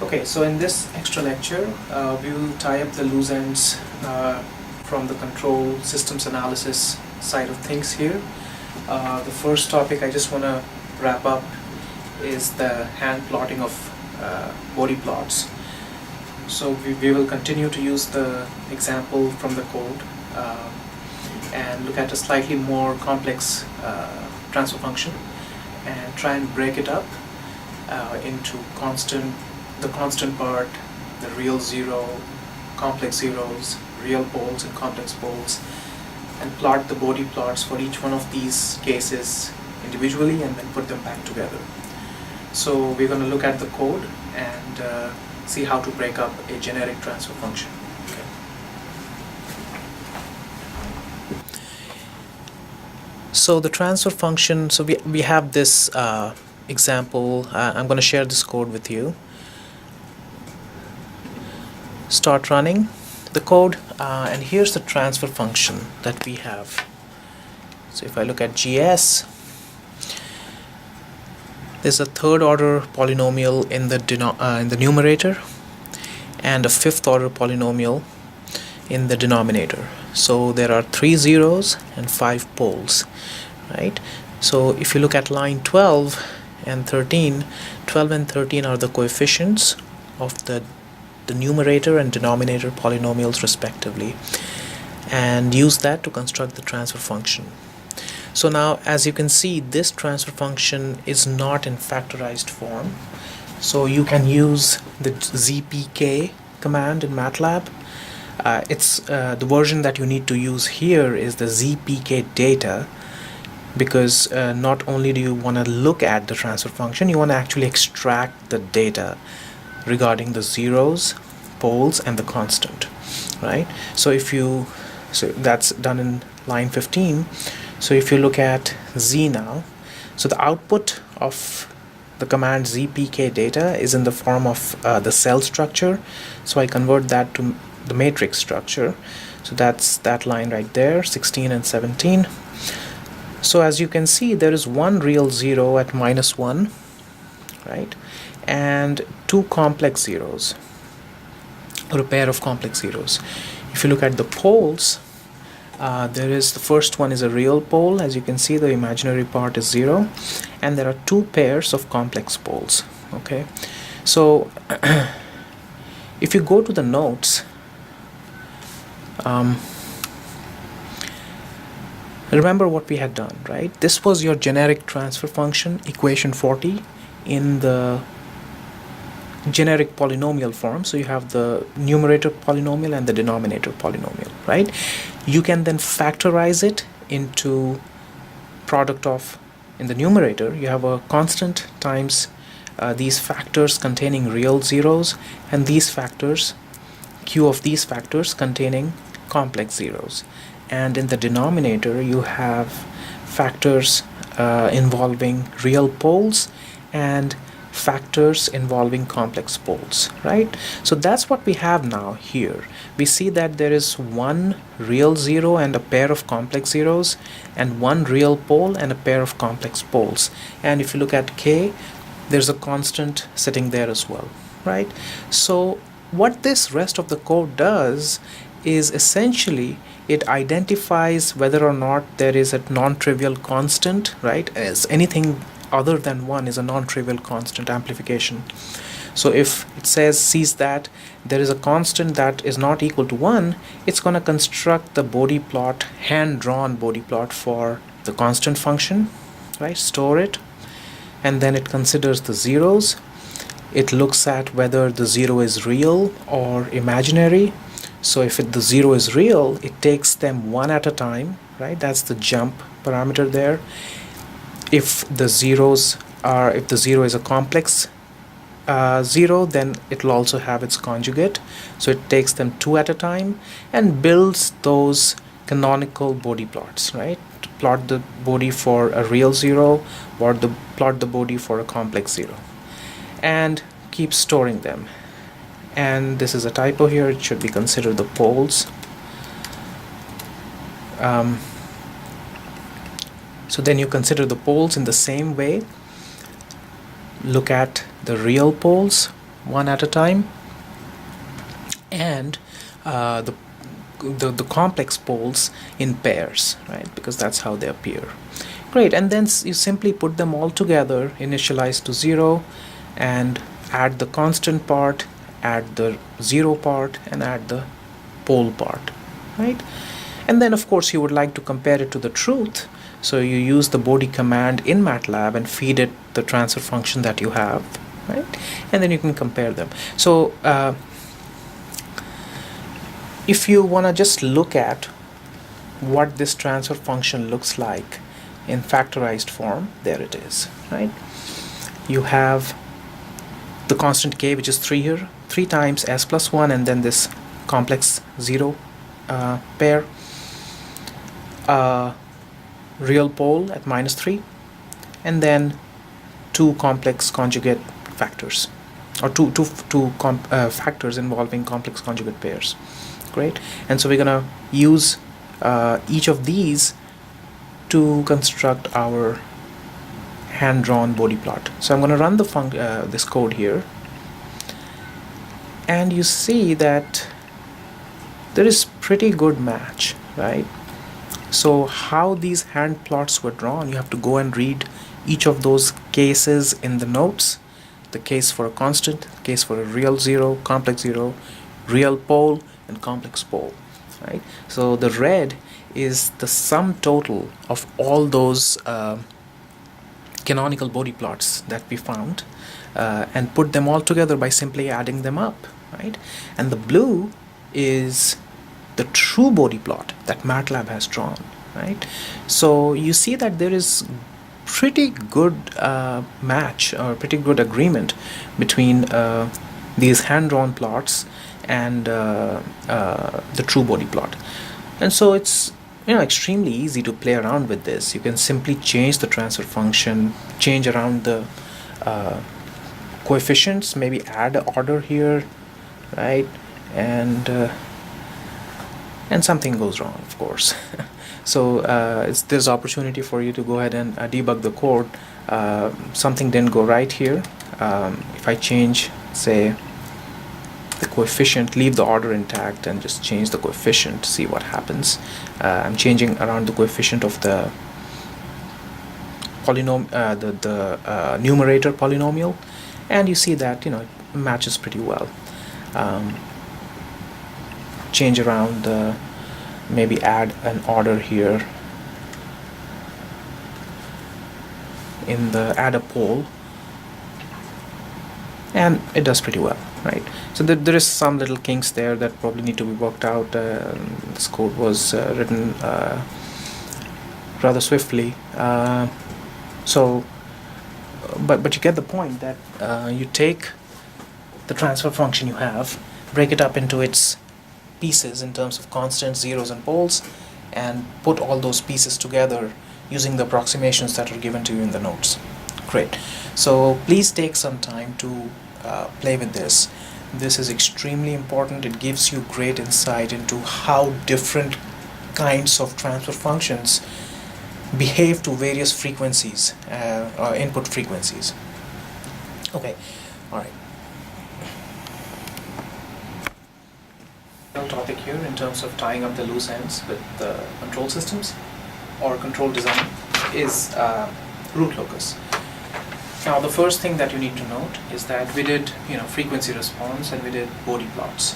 Okay, so in this extra lecture, we will tie up the loose ends from the control systems analysis side of things here. The first topic I just want to wrap up is the hand plotting of Bode plots. So we will continue to use the example from the code and look at a slightly more complex transfer function and try and break it up into the constant part, the real zero, complex zeros, real poles and complex poles, and plot the Bode plots for each one of these cases individually and then put them back together. So we're going to look at the code and see how to break up a generic transfer function. Okay. So the transfer function, so we have this example. I'm going to share this code with you. Start running the code, and here's the transfer function that we have. So if I look at GS, there's a third order polynomial in the numerator and a fifth order polynomial in the denominator. So there are 3 zeros and 5 poles, right? So if you look at line 12 and 13, 12 and 13 are the coefficients of the numerator and denominator polynomials respectively, and use that to construct the transfer function. So now, as you can see, this transfer function is not in factorized form, so you can use the zpk command in MATLAB. The version that you need to use here is the zpk data, because not only do you want to look at the transfer function, you want to actually extract the data regarding the zeros, poles, and the constant, right? So that's done in line 15. So if you look at z now, so the output of the command zpk data is in the form of the cell structure. So I convert that to the matrix structure. So that's that line right there, 16 and 17. So as you can see, there is one real zero at -1, right? And 2 complex zeros, or a pair of complex zeros. If you look at the poles, the first one is a real pole. As you can see, the imaginary part is 0, and there are 2 pairs of complex poles. Okay, so if you go to the notes, remember what we had done, right? This was your generic transfer function, equation 40, in the generic polynomial form. So you have the numerator polynomial and the denominator polynomial, right? You can then factorize it into product of, in the numerator you have a constant times these factors containing real zeros, and these factors, q of these factors containing complex zeros, and in the denominator you have factors involving real poles and factors involving complex poles, right? So that's what we have now here. We see that there is one real zero and a pair of complex zeros, and one real pole and a pair of complex poles. And if you look at k, there's a constant sitting there as well, right? So what this rest of the code does is essentially it identifies whether or not there is a non-trivial constant, right? As anything other than 1 is a non-trivial constant amplification. So if it sees that there is a constant that is not equal to 1, it's going to construct the Bode plot, hand-drawn Bode plot for the constant function, right? Store it, and then it considers the zeros. It looks at whether the zero is real or imaginary. So if the zero is real, it takes them one at a time, right? That's the jump parameter there. If the zero is a complex zero, then it will also have its conjugate. So it takes them 2 at a time and builds those canonical Bode plots, right? To plot the Bode for a real zero, or plot the Bode for a complex zero, and keep storing them. And this is a typo here, it should be considered the poles. So then you consider the poles in the same way. Look at the real poles, one at a time, and the complex poles in pairs, right? Because that's how they appear. Great, and then you simply put them all together, initialize to 0, and add the constant part, add the 0 part, and add the pole part, right? And then of course you would like to compare it to the truth, so you use the Bode command in MATLAB and feed it the transfer function that you have, right? And then you can compare them. So if you want to just look at what this transfer function looks like in factorized form, there it is, right? You have the constant k, which is 3 here, 3 times s plus 1, and then this complex 0 pair, real pole at minus 3, and then 2 complex conjugate factors, or two factors involving complex conjugate pairs. Great. And so we're going to use each of these to construct our hand-drawn Bode plot. So I'm going to run the this code here, and you see that there is pretty good match, right? So how these hand plots were drawn, you have to go and read each of those cases in the notes. The case for a constant, case for a real 0, complex 0, real pole, and complex pole, right? So the red is the sum total of all those canonical Bode plots that we found, and put them all together by simply adding them up, right? And the blue is the true Bode plot that MATLAB has drawn, right? So you see that there is pretty good match, or pretty good agreement between these hand-drawn plots and the true Bode plot. And so it's extremely easy to play around with this. You can simply change the transfer function, change around the coefficients, maybe add an order here, right? And something goes wrong, of course. So there's opportunity for you to go ahead and debug the code. Something didn't go right here. If I change, say, the coefficient, leave the order intact and just change the coefficient, see what happens. I'm changing around the coefficient of the numerator polynomial, and you see that it matches pretty well. Change around maybe add an order here in the add a pole, and it does pretty well, right? So there is some little kinks there that probably need to be worked out. This code was written rather swiftly, but you get the point that you take the transfer function you have, break it up into its pieces in terms of constants, zeros, and poles, and put all those pieces together using the approximations that are given to you in the notes. Great. So please take some time to play with this. This is extremely important. It gives you great insight into how different kinds of transfer functions behave to various frequencies, or input frequencies. Okay, all right. Topic here in terms of tying up the loose ends with the control systems or control design is root locus. Now the first thing that you need to note is that we did frequency response and we did Bode plots.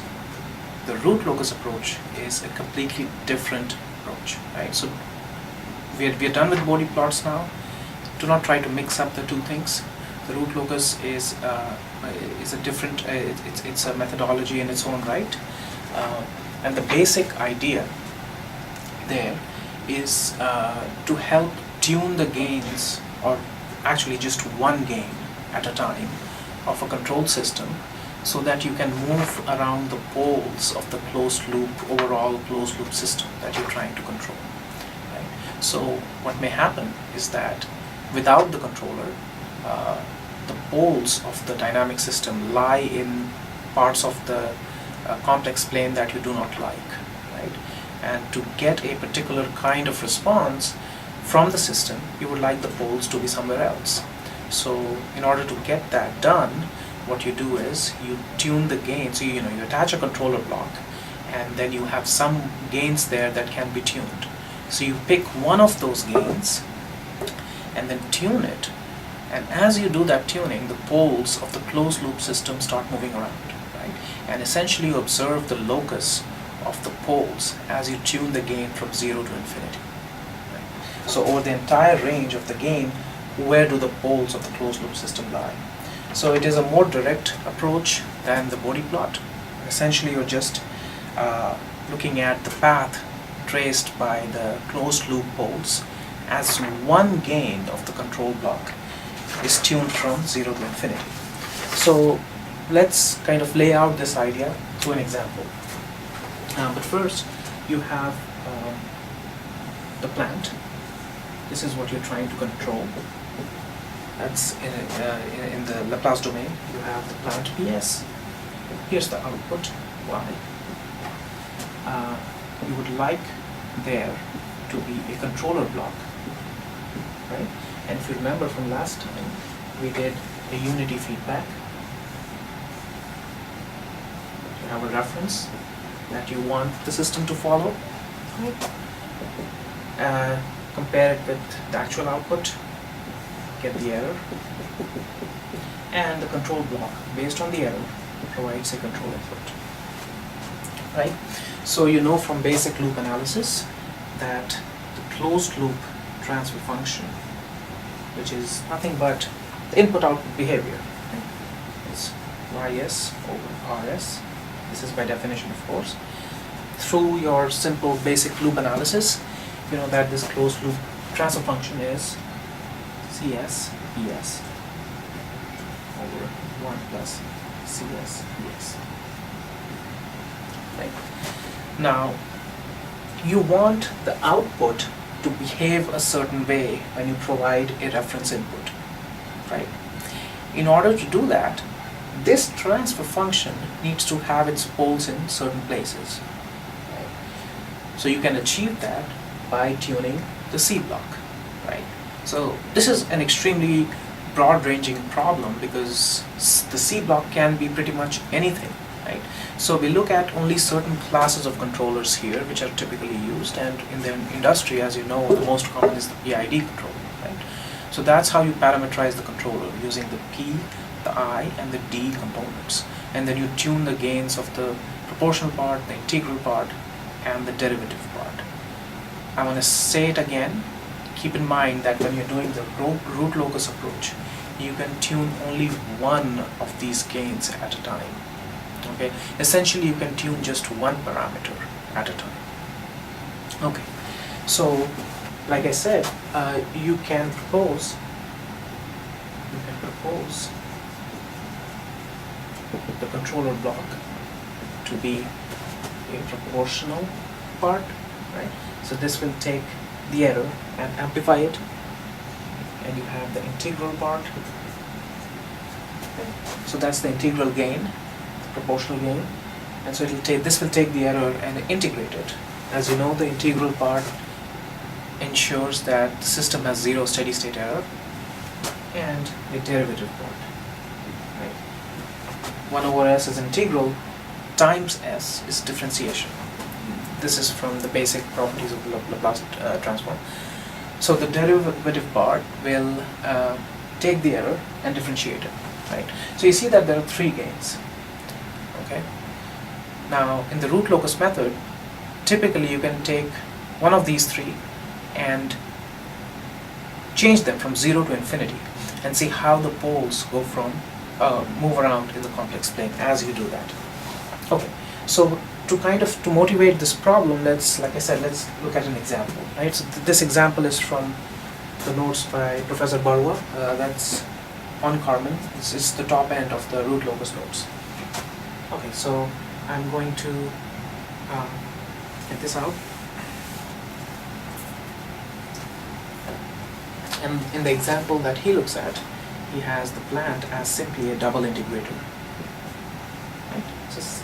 The root locus approach is a completely different approach, right? So we're done with Bode plots now. Do not try to mix up the two things. The root locus is a different, it's a methodology in its own right. And the basic idea there is to help tune the gains, or actually just one gain at a time of a control system, so that you can move around the poles of the overall closed loop system that you're trying to control. Right? So what may happen is that without the controller, the poles of the dynamic system lie in parts of the complex plane that you do not like, right? And to get a particular kind of response from the system, you would like the poles to be somewhere else. So in order to get that done, what you do is you tune the gain. So you attach a controller block, and then you have some gains there that can be tuned. So you pick one of those gains and then tune it. And as you do that tuning, the poles of the closed loop system start moving around, right? And essentially you observe the locus of the poles as you tune the gain from 0 to infinity. Right? So over the entire range of the gain, where do the poles of the closed loop system lie? So it is a more direct approach than the Bode plot. Essentially you're just looking at the path traced by the closed loop poles as one gain of the control block is tuned from 0 to infinity. So let's kind of lay out this idea through an example. But first you have the plant. This is what you're trying to control. That's in the Laplace domain. You have the plant PS. Here's the output Y. You would like there to be a controller block, right? And if you remember from last time, we did a unity feedback. You have a reference that you want the system to follow. Compare it with the actual output, get the error, and the control block based on the error provides a control input. Right? So you know from basic loop analysis that the closed loop transfer function, which is nothing but the input-output behavior, right? It's Ys over Rs. This is by definition, of course. Through your simple basic loop analysis, you know that this closed loop transfer function is Cs Es over 1 plus Cs Es. Right. Now, you want the output to behave a certain way when you provide a reference input, right? In order to do that, this transfer function needs to have its poles in certain places, right? So you can achieve that by tuning the C block, right? So this is an extremely broad-ranging problem because the C block can be pretty much anything, right? So we look at only certain classes of controllers here which are typically used, and in the industry, as you know, the most common is the PID controller, right? So that's how you parameterize the controller, using the P, the I, and the D components. And then you tune the gains of the proportional part, the integral part, and the derivative part. I'm going to say it again. Keep in mind that when you're doing the root locus approach, you can tune only one of these gains at a time. Okay, essentially you can tune just one parameter at a time. Okay, so like I said, you can propose the controller block to be a proportional part, right? So this will take the error and amplify it, and you have the integral part. Okay. So that's the integral gain, proportional gain, and so this will take the error and integrate it. As you know, the integral part ensures that the system has zero steady state error, and the derivative part, right? 1 over s is integral, times s is differentiation. This is from the basic properties of the Laplace transform. So the derivative part will take the error and differentiate it, right? So you see that there are 3 gains. Okay. Now in the root locus method, typically you can take one of these 3 and change them from 0 to infinity and see how the poles go from move around in the complex plane as you do that. Okay. So to motivate this problem, let's look at an example, right? So this example is from the notes by Professor Barua. That's on Carmen. This is the top end of the root locus notes. Okay, so I'm going to get this out. And in the example that he looks at, he has the plant as simply a double integrator. Right? Just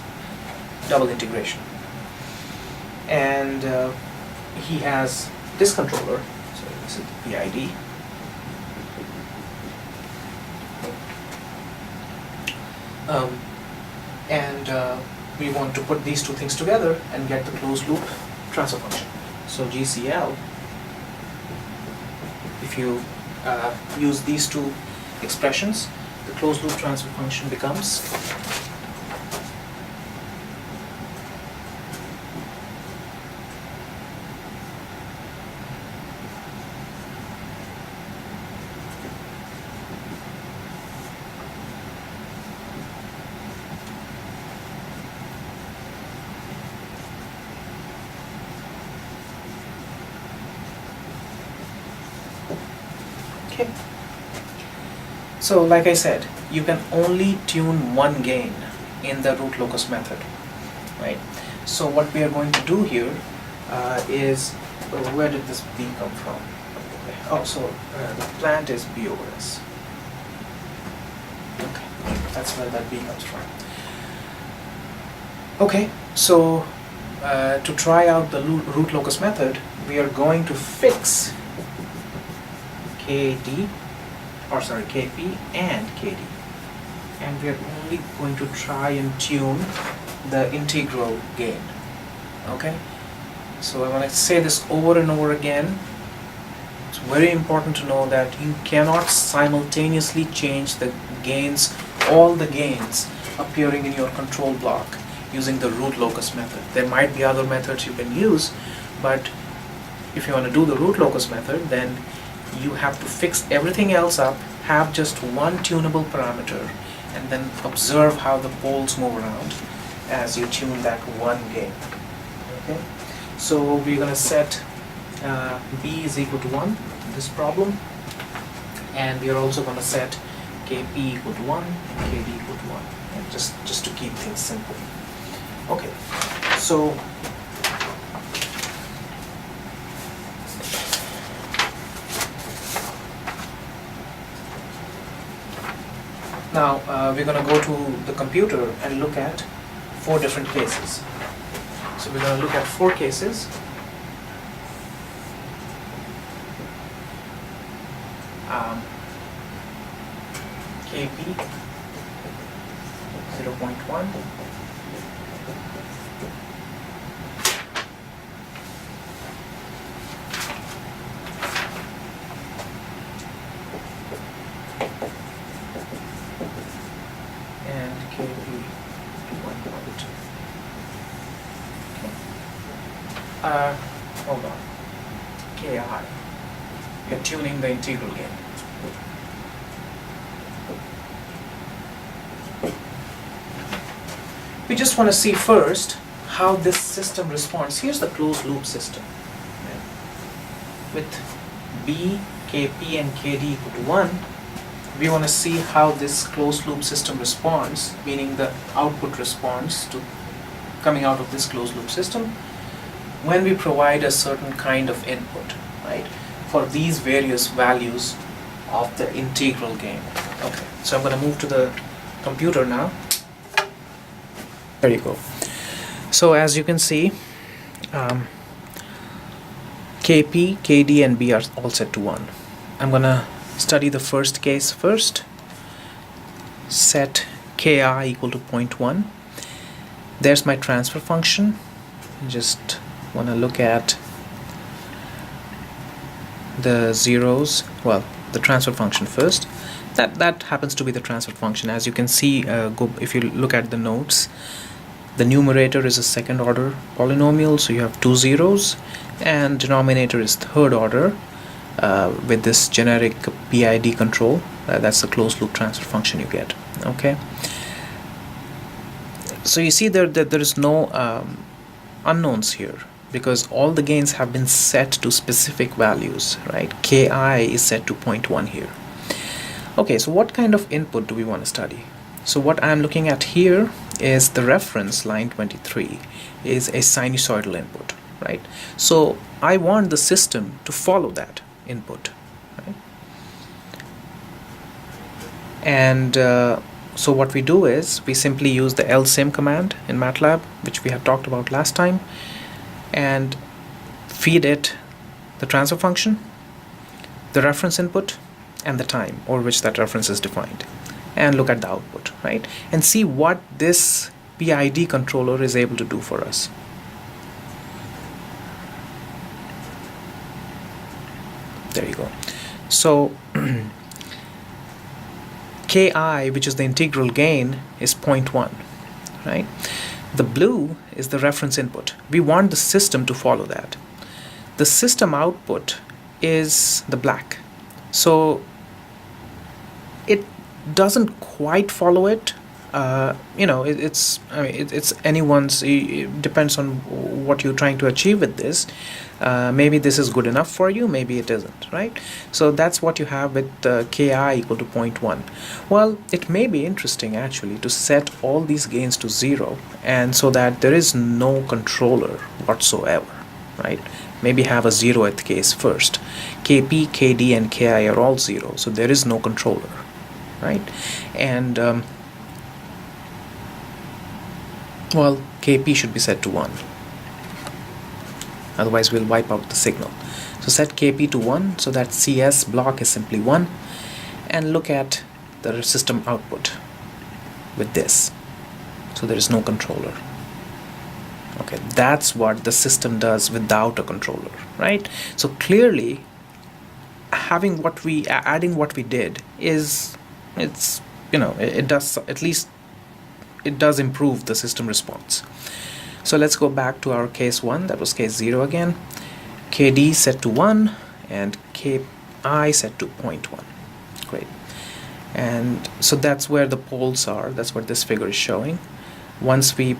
double integration. And he has this controller, so this is the PID. um, and we want to put these two things together and get the closed loop transfer function. So GCL, if you use these two expressions, the closed loop transfer function becomes okay. So like I said, you can only tune one gain in the root locus method, right? So what we are going to do here is, where did this B come from? Oh, so the plant is BOS. Okay, that's where that B comes from. Okay, so to try out the root locus method, we are going to fix KD, or sorry, KP and KD, and we are only going to try and tune the integral gain. Okay, so I want to say this over and over again. It's very important to know that you cannot simultaneously change the gains, all the gains appearing in your control block using the root locus method. There might be other methods you can use, but if you want to do the root locus method, then you have to fix everything else up, have just one tunable parameter, and then observe how the poles move around as you tune that one gain. Okay, so we're going to set B is equal to 1 in this problem, and we are also going to set Kp equal to 1 and Kd equal to 1, and just to keep things simple. Okay, so now we're going to go to the computer and look at 4 different cases. So we're going to look at 4 cases. Kp 0.1, and Kp 1.2. Okay. Hold on. Ki. You're tuning the integral gain. We just want to see first how this system responds. Here's the closed loop system. Right? With B, Kp and Kd equal to 1, we want to see how this closed loop system responds, meaning the output response to coming out of this closed loop system when we provide a certain kind of input, right, for these various values of the integral gain. Okay, so I'm going to move to the computer now. There you go. So as you can see, Kp, Kd and B are all set to 1. I'm gonna study the first case first. Set Ki equal to 0.1. There's my transfer function. Just want to look at the zeros, well, the transfer function first. That happens to be the transfer function. As you can see, if you look at the notes, the numerator is a second order polynomial, so you have 2 zeros, and denominator is third order with this generic PID control. That's the closed loop transfer function you get. Okay, so you see there that there is no unknowns here, because all the gains have been set to specific values, right? Ki is set to 0.1 here. Okay, so what kind of input do we want to study? So what I'm looking at here is the reference, line 23, is a sinusoidal input, right? So I want the system to follow that input, right? And so what we do is we simply use the lsim command in MATLAB, which we had talked about last time, and feed it the transfer function, the reference input, and the time over which that reference is defined. and look at the output, right? And see what this PID controller is able to do for us. There you go. So Ki, which is the integral gain, is 0.1, right? The blue is the reference input. We want the system to follow that. The system output is the black. So it doesn't quite follow it. It's anyone's. It depends on what you're trying to achieve with this. Maybe this is good enough for you, maybe it isn't, right? So that's what you have with Ki equal to 0.1. Well, it may be interesting actually to set all these gains to 0, and so that there is no controller whatsoever, right? Maybe have a 0th case first. Kp, Kd, and Ki are all 0, so there is no controller, right? And well, Kp should be set to 1. Otherwise we'll wipe out the signal. So set Kp to 1 so that CS block is simply 1, and look at the system output with this. So there is no controller. Okay, that's what the system does without a controller, right? So clearly adding what we did it does, at least it does improve the system response. So let's go back to our case 1, that was case 0 again. Kd set to 1 and Ki set to 0.1. Great. And so that's where the poles are. That's what this figure is showing. Once we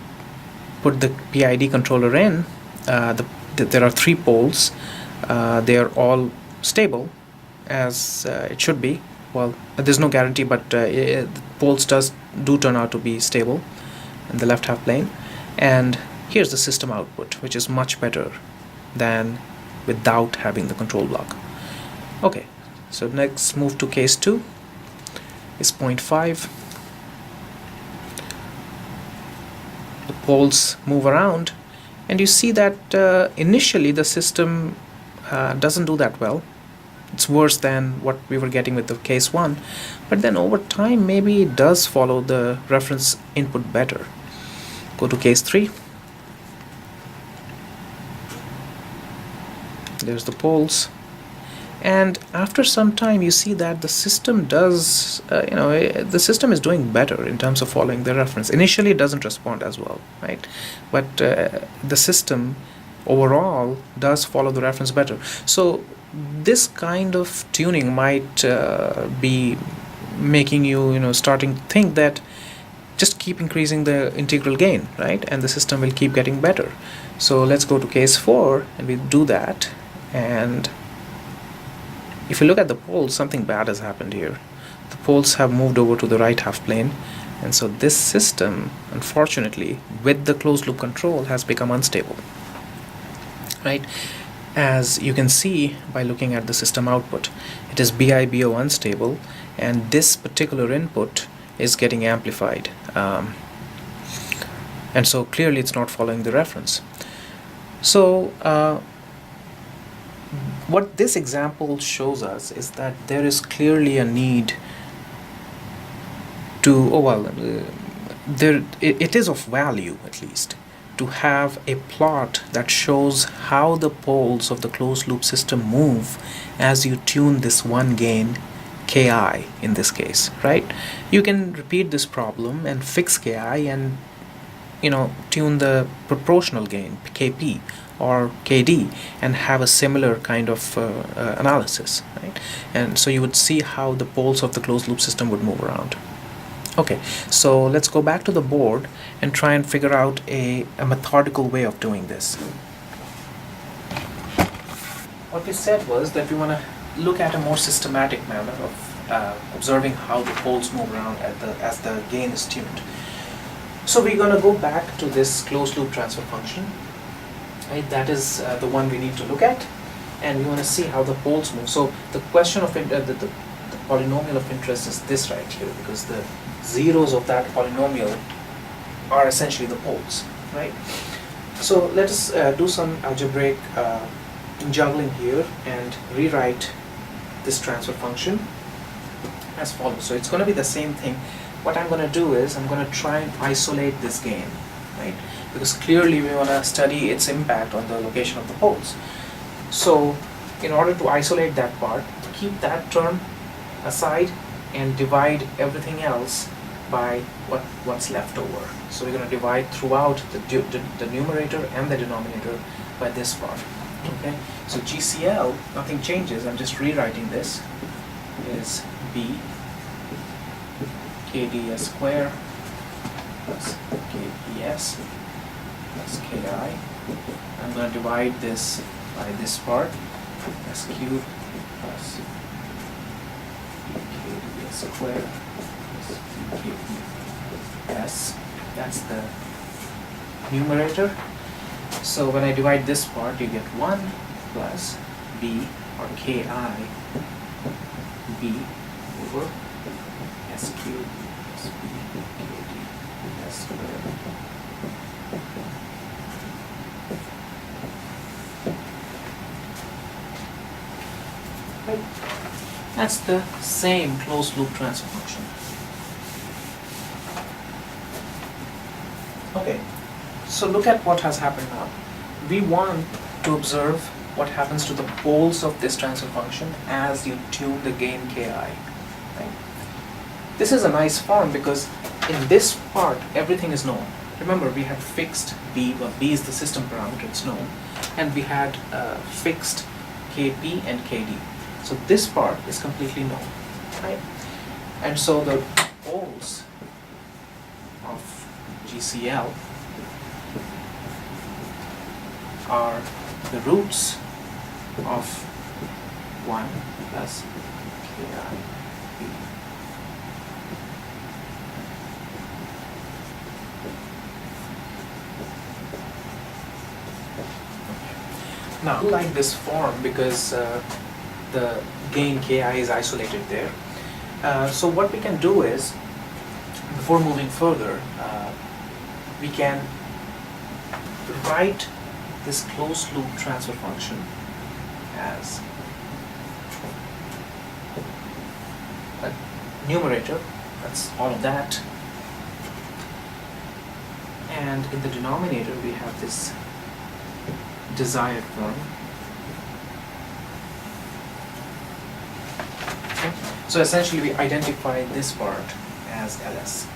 put the PID controller in, there are 3 poles. They are all stable, as it should be. Well, there's no guarantee, but the poles do turn out to be stable in the left half plane. And here's the system output, which is much better than without having the control block. Okay, so next move to case 2 is 0.5. The poles move around, and you see that initially the system doesn't do that well. It's worse than what we were getting with the case 1, but then over time maybe it does follow the reference input better. Go to case 3. There's the poles, and after some time you see that the system does the system is doing better in terms of following the reference. Initially it doesn't respond as well, right? But the system overall does follow the reference better. So this kind of tuning might be making you starting to think that just keep increasing the integral gain, right? And the system will keep getting better. So let's go to case 4 and we do that. And if you look at the poles, something bad has happened here. The poles have moved over to the right half plane, and so this system, unfortunately, with the closed loop control, has become unstable, right? As you can see by looking at the system output, it is BIBO unstable, and this particular input is getting amplified, and so clearly it's not following the reference. So what this example shows us is that there is clearly a need to, it is of value at least to have a plot that shows how the poles of the closed loop system move as you tune this one gain, Ki in this case, right? You can repeat this problem and fix Ki and tune the proportional gain, Kp or Kd, and have a similar kind of analysis, right? And so you would see how the poles of the closed loop system would move around. Okay, so let's go back to the board and try and figure out a methodical way of doing this. What we said was that we want to look at a more systematic manner of observing how the poles move around as the gain is tuned. So we're going to go back to this closed loop transfer function. Right, that is the one we need to look at, and we want to see how the poles move. So the question of the polynomial of interest is this right here, because the zeros of that polynomial are essentially the poles, right? So let us do some algebraic juggling here and rewrite this transfer function. as follows. So it's going to be the same thing. What I'm going to do is I'm going to try and isolate this gain, right? Because clearly we want to study its impact on the location of the poles. So in order to isolate that part, keep that term aside and divide everything else by what's left over. So we're going to divide throughout the numerator and the denominator by this part. Okay, so GCL, nothing changes, I'm just rewriting this, is B KDS square plus KPS plus KI. I'm going to divide this by this part, S cubed plus KDS square plus KPS. That's the numerator. So when I divide this part, you get 1 plus B or Ki B over S cubed plus B KD S squared. Right. That's the same closed loop transfer function. Okay. So look at what has happened now. We want to observe what happens to the poles of this transfer function as you tune the gain Ki. Right? This is a nice form because in this part everything is known. Remember, we had fixed B, well, B is the system parameter, it's known, and we had fixed Kp and Kd. So this part is completely known, right? And so the poles of GCL are the roots of 1 plus Ki B. Now, I like this form because the gain Ki is isolated there. So what we can do is, before moving further, we can write this closed loop transfer function as a numerator, that's all of that, and in the denominator we have this desired form. Okay. So essentially we identify this part as LS.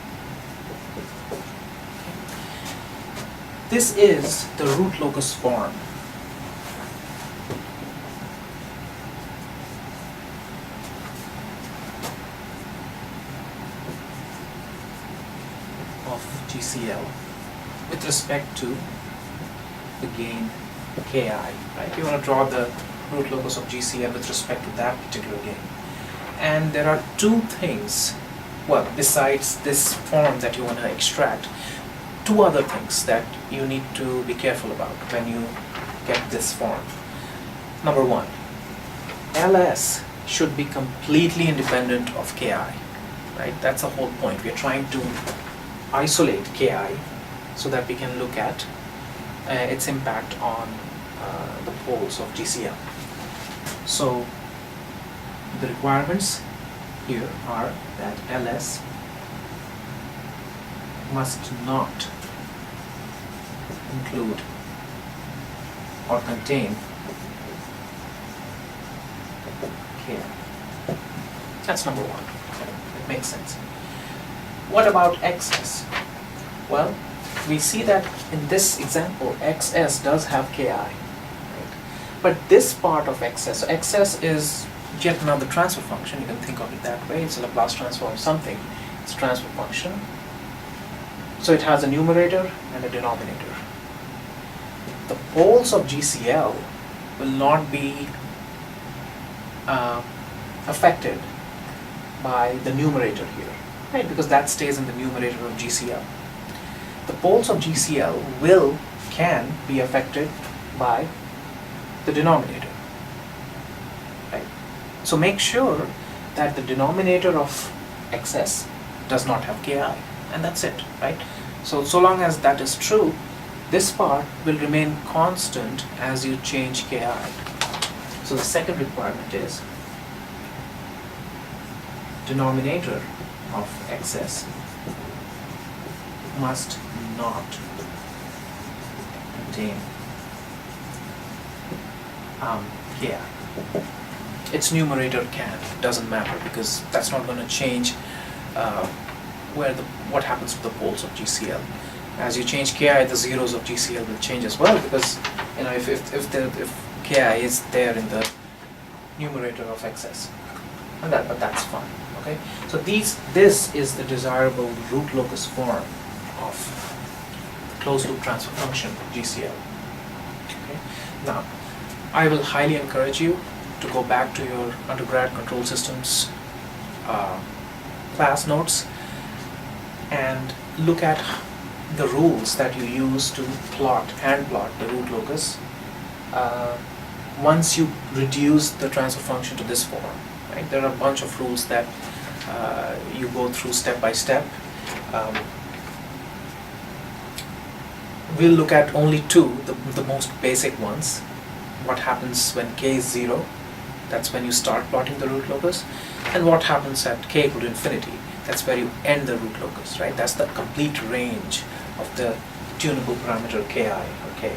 This is the root locus form. Of GCL with respect to the gain Ki, right? You want to draw the root locus of GCL with respect to that particular gain. And there are two things, well, besides this form that you want to extract, two other things that you need to be careful about when you get this form. Number one, LS should be completely independent of Ki, right? That's the whole point. We are trying to isolate Ki so that we can look at its impact on the poles of GCL. So the requirements here are that LS must not include or contain Ki. That's number one. It makes sense. What about XS? Well, we see that in this example, XS does have Ki. Right? But this part of XS, so XS is yet another transfer function. You can think of it that way. It's a Laplace transform of something. It's a transfer function. So it has a numerator and a denominator. The poles of GCL will not be affected by the numerator here, right? Because that stays in the numerator of GCL. The poles of GCL can be affected by the denominator, right? So make sure that the denominator of XS does not have Ki, and that's it, right? So long as that is true, this part will remain constant as you change Ki. So the second requirement is denominator of xs must not contain ki. Its numerator can, doesn't matter, because that's not going to change what happens with the poles of GCL. As you change ki, the zeros of GCL will change as well, because if ki is there in the numerator of xs, but that's fine. Okay, so this is the desirable root locus form of the closed loop transfer function GCL. Okay, now I will highly encourage you to go back to your undergrad control systems class notes and look at the rules that you use to hand plot the root locus once you reduce the transfer function to this form. Right? There are a bunch of rules that you go through step by step. We'll look at only two, the most basic ones. What happens when k is 0? That's when you start plotting the root locus. And what happens at k equal to infinity? That's where you end the root locus, right? That's the complete range of the tunable parameter ki or k.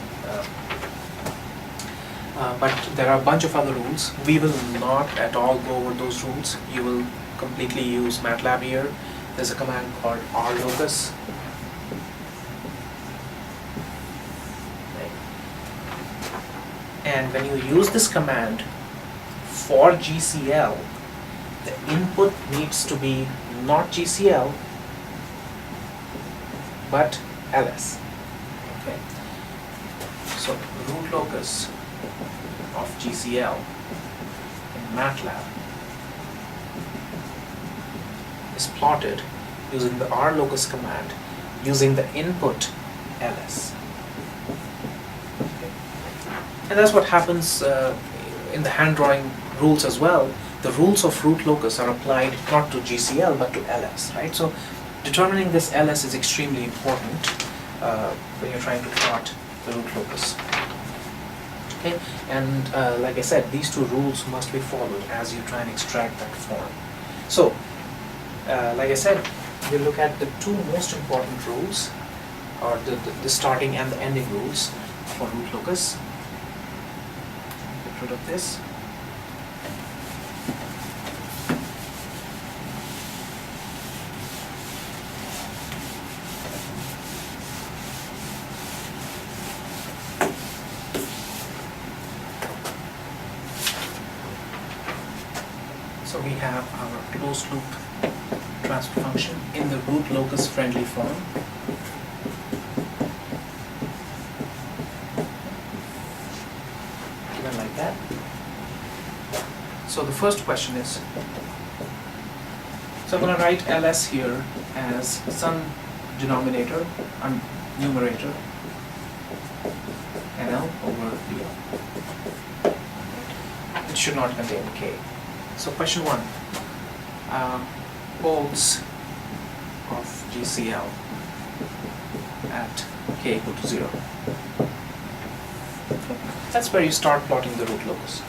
But there are a bunch of other rules. We will not at all go over those rules. You will completely use MATLAB here. There's a command called rlocus. And when you use this command for GCL, the input needs to be not GCL, but LS. Okay. So root locus of GCL in MATLAB is plotted using the rlocus command using the input LS. Okay. And that's what happens in the hand drawing rules as well. The rules of root locus are applied not to GCL but to LS, right? So determining this LS is extremely important when you're trying to plot the root locus. Okay, and like I said, these two rules must be followed as you try and extract that form. So, like I said, we look at the two most important rules, or the starting and the ending rules for root locus. Get rid of this. So we have our closed loop transfer function in the root locus friendly form. Given like that. So the first question is, so I'm going to write LS here as some denominator and numerator NL over DL. It should not contain K. So question 1, poles of GCL at k equal to 0. Okay. That's where you start plotting the root locus.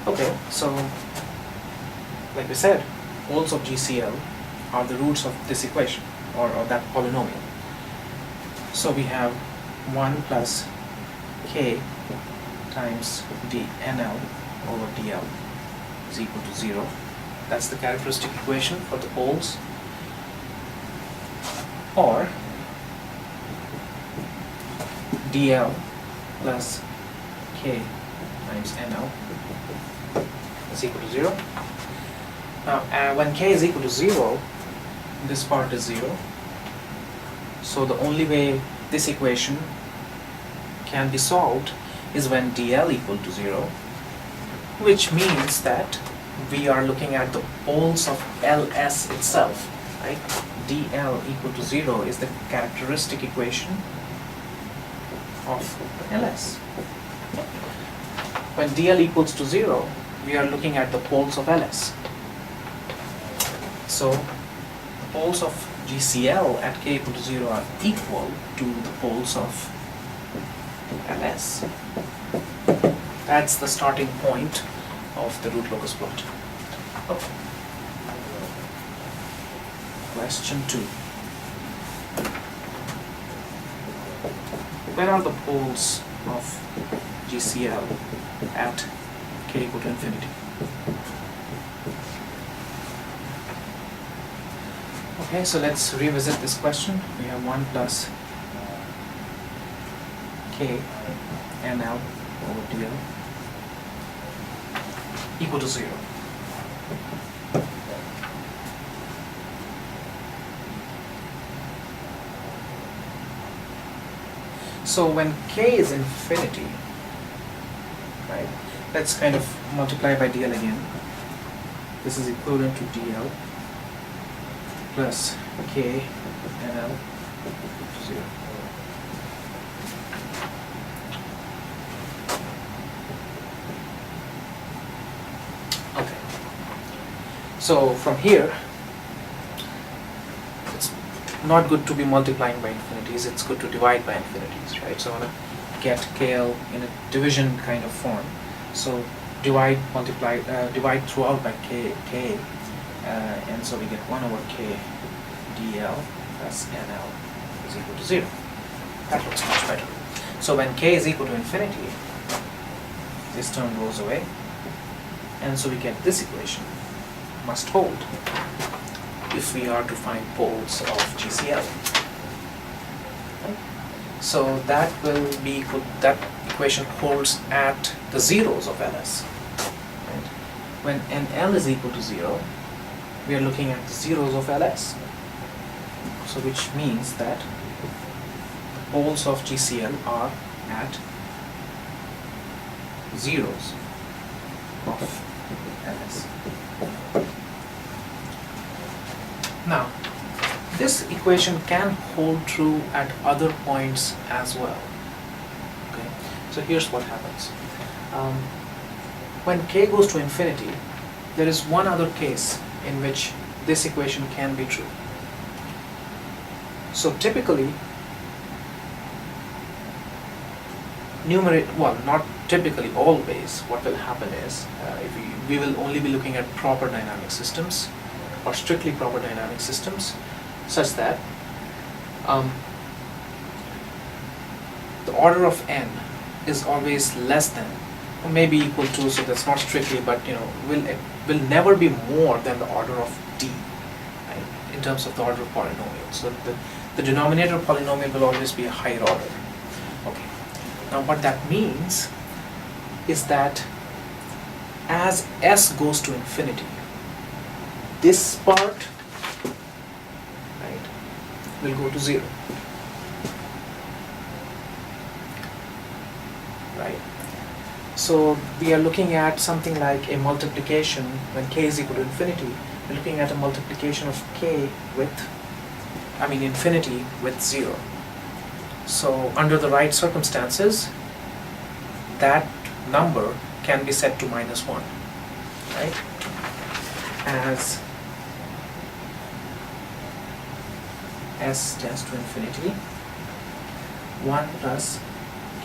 Okay, so like we said, poles of GCL are the roots of this equation or that polynomial. So we have 1 plus k times dnl over dl is equal to 0. That's the characteristic equation for the poles. Or dl plus k times nl is equal to 0. Now when k is equal to 0, this part is 0. So the only way this equation can be solved is when dl equal to 0, which means that we are looking at the poles of LS itself, right? dl equal to 0 is the characteristic equation of LS. When dl equals to 0, we are looking at the poles of LS. So the poles of GCL at k equal to 0 are equal to the poles of LS. That's the starting point of the root locus plot. Okay. Question 2. Where are the poles of GCL at k equal to infinity? Okay, so let's revisit this question. We have 1 plus k nl over dl equal to 0. So when k is infinity, right, let's kind of multiply by dl again. This is equivalent to dl plus k nl to 0. Okay. So from here, it's not good to be multiplying by infinities, it's good to divide by infinities, right? So I want to get KL in a division kind of form. So divide throughout by k, and so we get 1 over k dl plus nl is equal to 0. That looks much better. So when k is equal to infinity, this term goes away, and so we get this equation must hold if we are to find poles of GCL. Right? So that will be equal, that equation holds at the zeros of LS. Right? When NL is equal to 0, we are looking at the zeros of LS. So which means that the poles of GCL are at zeros of LS. Now, this equation can hold true at other points as well. Okay, so here's what happens. When k goes to infinity, there is one other case in which this equation can be true. So typically, not typically, always, what will happen is, if we will only be looking at proper dynamic systems, or strictly proper dynamic systems, such that the order of n is always less than, or maybe equal to, so that's not strictly, but will never be more than the order of d, right, in terms of the order of polynomial. So the denominator polynomial will always be a higher order. Okay. Now what that means is that as s goes to infinity, this part, right, will go to 0. Right. So we are looking at something like a multiplication when k is equal to infinity. We're looking at a multiplication of k with, infinity with 0. So under the right circumstances, that number can be set to -1, right? As s tends to infinity, 1 plus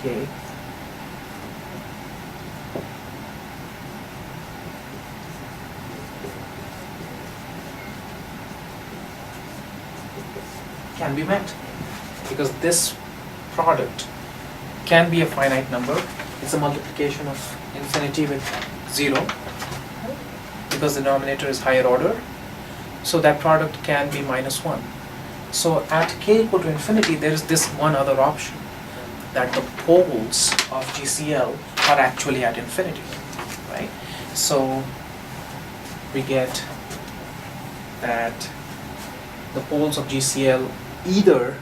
k can be met, because this product can be a finite number. It's a multiplication of infinity with 0, because the denominator is higher order, so that product can be -1. So at k equal to infinity, there is this one other option, that the poles of GCL are actually at infinity, right? So we get that the poles of GCL either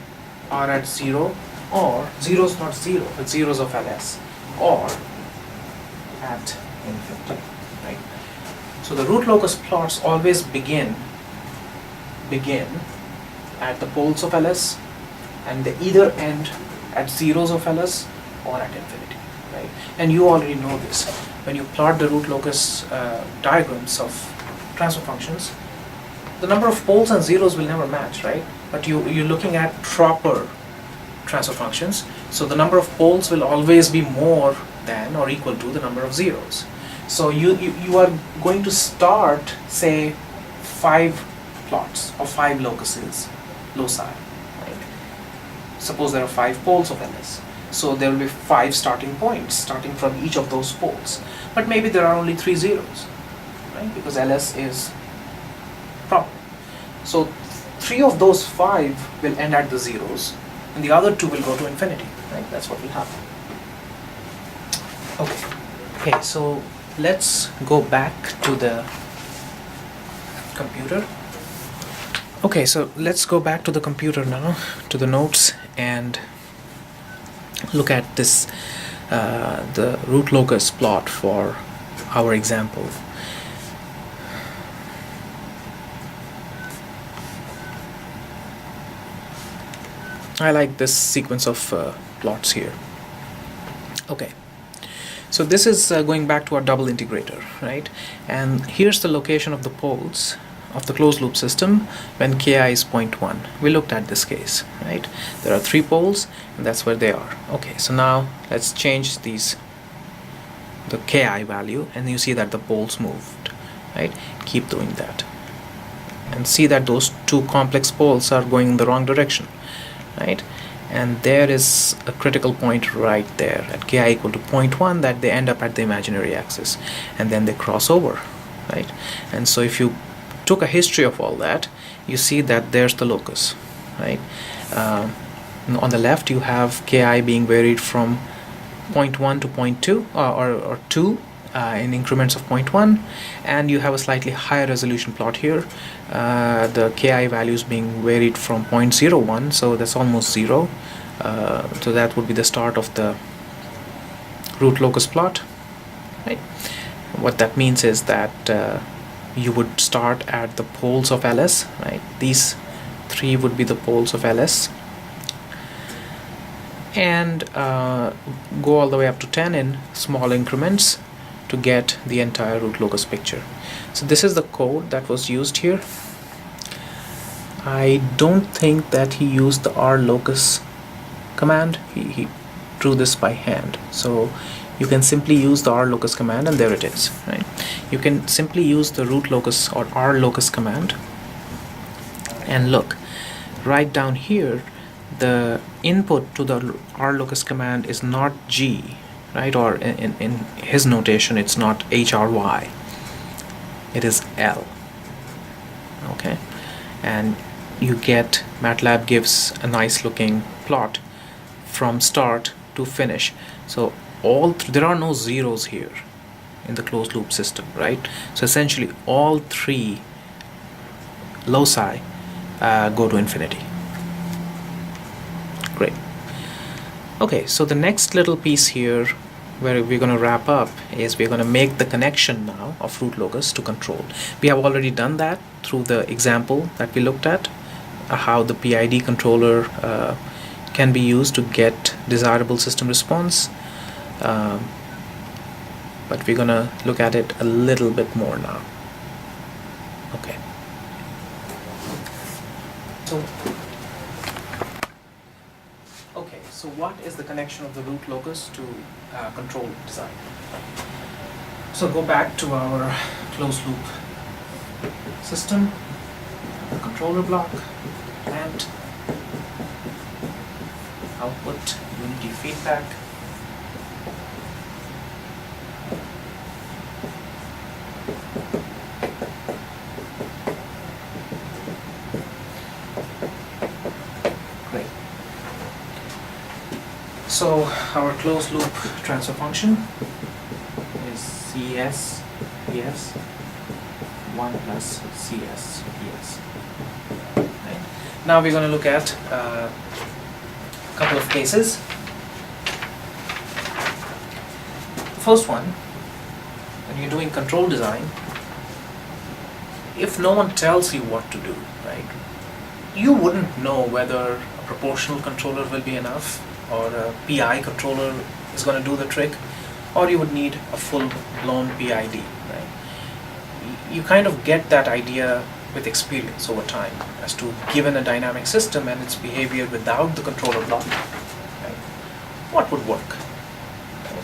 are at 0, or 0 is not 0, but zeros of LS, or at infinity, right? So the root locus plots always begin at the poles of LS, and they either end at zeros of LS or at infinity, right? And you already know this. When you plot the root locus diagrams of transfer functions, the number of poles and zeros will never match, right? But you're looking at proper transfer functions, so the number of poles will always be more than or equal to the number of zeros. So you are going to start, say, 5 plots of 5 loci. Right? Suppose there are 5 poles of LS. So there will be 5 starting points starting from each of those poles. But maybe there are only 3 zeros, right? Because LS is proper. So 3 of those 5 will end at the zeros, and the other 2 will go to infinity, right? That's what will happen. Okay, so let's go back to the computer. Okay, so let's go back to the computer now, to the notes, and look at this, the root locus plot for our example. I like this sequence of plots here. Okay, so this is going back to our double integrator, right? And here's the location of the poles of the closed loop system when ki is 0.1. We looked at this case, right? There are 3 poles, and that's where they are. Okay, so now let's change the ki value, and you see that the poles moved, right? Keep doing that, and see that those 2 complex poles are going in the wrong direction, right? And there is a critical point right there at ki equal to 0.1 that they end up at the imaginary axis, and then they cross over, right? And so if you took a history of all that, you see that there's the locus, right? On the left you have ki being varied from 0.1 to 0.2 or 2 in increments of 0.1, and you have a slightly higher resolution plot here, the ki values being varied from 0.01, so that's almost 0. So that would be the start of the root locus plot, right? What that means is that you would start at the poles of LS, right? These 3 would be the poles of LS, and go all the way up to 10 in small increments to get the entire root locus picture. So this is the code that was used here. I don't think that he used the rlocus command. He drew this by hand. So you can simply use the rlocus command, and there it is, right? You can simply use the root locus or rlocus command, and look right down here, the input to the rlocus command is not G, right? Or in his notation, it's not HRY, it is L. Okay, and you get, MATLAB gives a nice looking plot from start to finish. So there are no zeros here in the closed loop system, right? So essentially all 3 loci go to infinity. Great. Okay, so the next little piece here where we're going to wrap up is we're going to make the connection now of root locus to control. We have already done that through the example that we looked at, how the PID controller can be used to get desirable system response. But we're gonna look at it a little bit more now. Okay. So what is the connection of the root locus to control design? So go back to our closed loop system, the controller block, plant, output, unity feedback. Great. So our closed loop transfer function is CS PS 1 plus CS PS. Right. Now we're going to look at a couple of cases. The first one, when you're doing control design, if no one tells you what to do, right, you wouldn't know whether a proportional controller will be enough or a PI controller is going to do the trick, or you would need a full-blown PID, right? You kind of get that idea with experience over time as to, given a dynamic system and its behavior without the controller block, right, what would work. Right?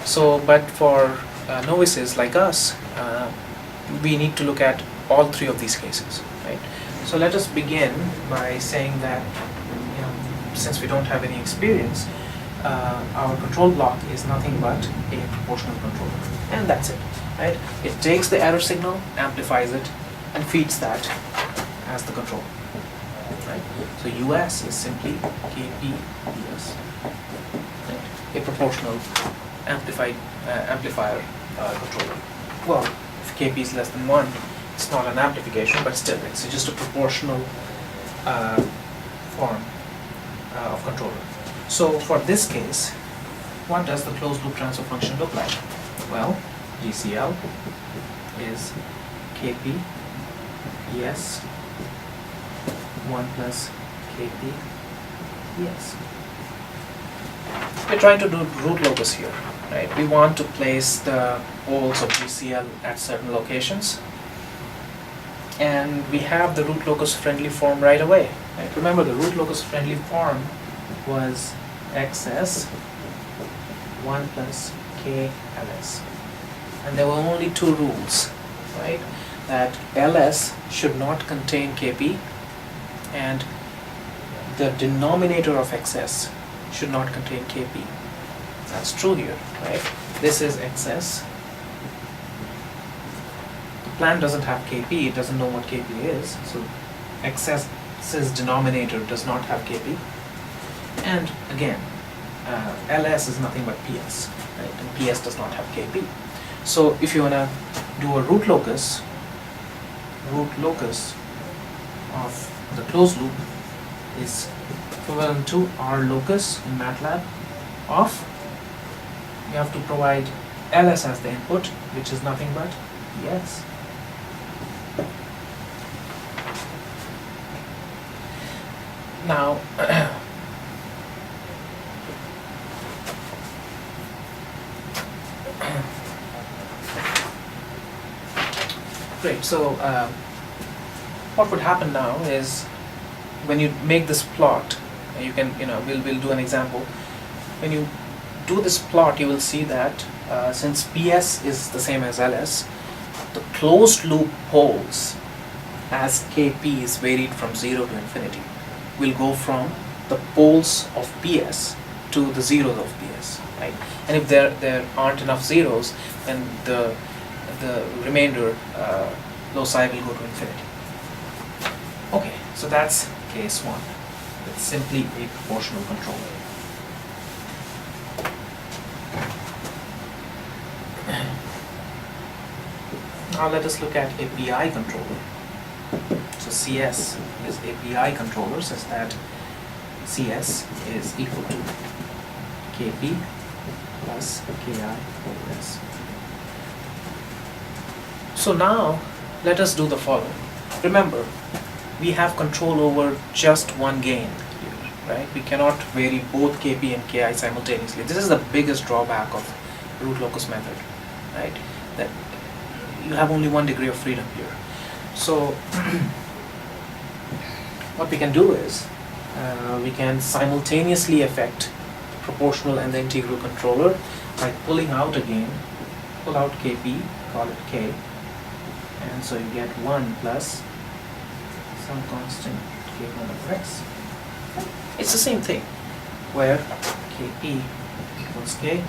So, but for novices like us, we need to look at all 3 of these cases, right? So let us begin by saying that, since we don't have any experience, our control block is nothing but a proportional controller, and that's it, right? It takes the error signal, amplifies it, and feeds that as the control, right? So US is simply KP US, right? A proportional amplifier controller. Well, if KP is less than 1, it's not an amplification, but still, it's just a proportional form of controller. So for this case, what does the closed loop transfer function look like? Well, GCL is KP ES 1 plus KP ES. We're trying to do root locus here, right? We want to place the poles of GCL at certain locations, and we have the root locus friendly form right away. Right? Remember, the root locus friendly form was XS 1 plus KLS, and there were only two rules, right? That LS should not contain KP, and the denominator of XS should not contain KP. That's true here, right? This is XS. The plan doesn't have KP, it doesn't know what KP is, so XS's denominator does not have KP. And again, LS is nothing but PS, right? And PS does not have KP. So if you want to do a root locus of the closed loop is equivalent to R locus in MATLAB of, you have to provide LS as the input, which is nothing but PS. Now, great, so what would happen now is, when you make this plot, you can, we'll do an example. When you do this plot, you will see that since PS is the same as LS, the closed loop poles as KP is varied from 0 to infinity will go from the poles of PS to the zeros of PS, right? And if there aren't enough zeros, then the remainder loci will go to infinity. Okay, so that's case 1. It's simply a proportional controller. Now let us look at a PI controller. So CS is a PI controller such that CS is equal to KP plus KI over S. So now let us do the following. Remember, we have control over just one gain here, right? We cannot vary both KP and KI simultaneously. This is the biggest drawback of root locus method, right? That you have only one degree of freedom here. So what we can do is we can simultaneously affect the proportional and the integral controller by pulling out a gain, pull out KP, call it K, and so you get 1 plus some constant K1 over S. It's the same thing, where KP equals K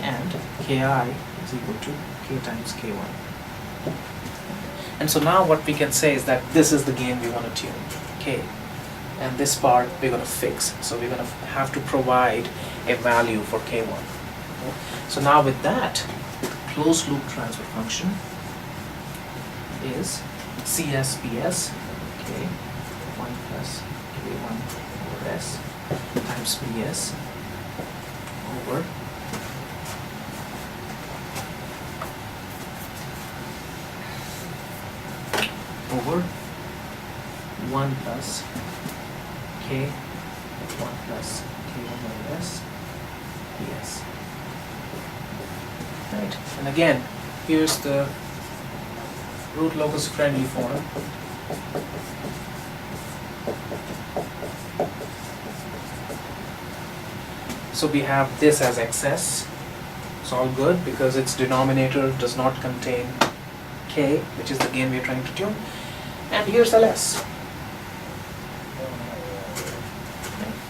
and KI is equal to K times K1. And so now what we can say is that this is the gain we want to tune, K. And this part we're going to fix. So we're going to have to provide a value for K1. Okay? So now with that, closed loop transfer function is CSPS K 1 plus K1 over S times PS over over 1 plus K 1 plus K1 over S PS. Right, and again, here's the root locus friendly form. So we have this as XS. It's all good because its denominator does not contain K, which is the gain we're trying to tune. And here's ls.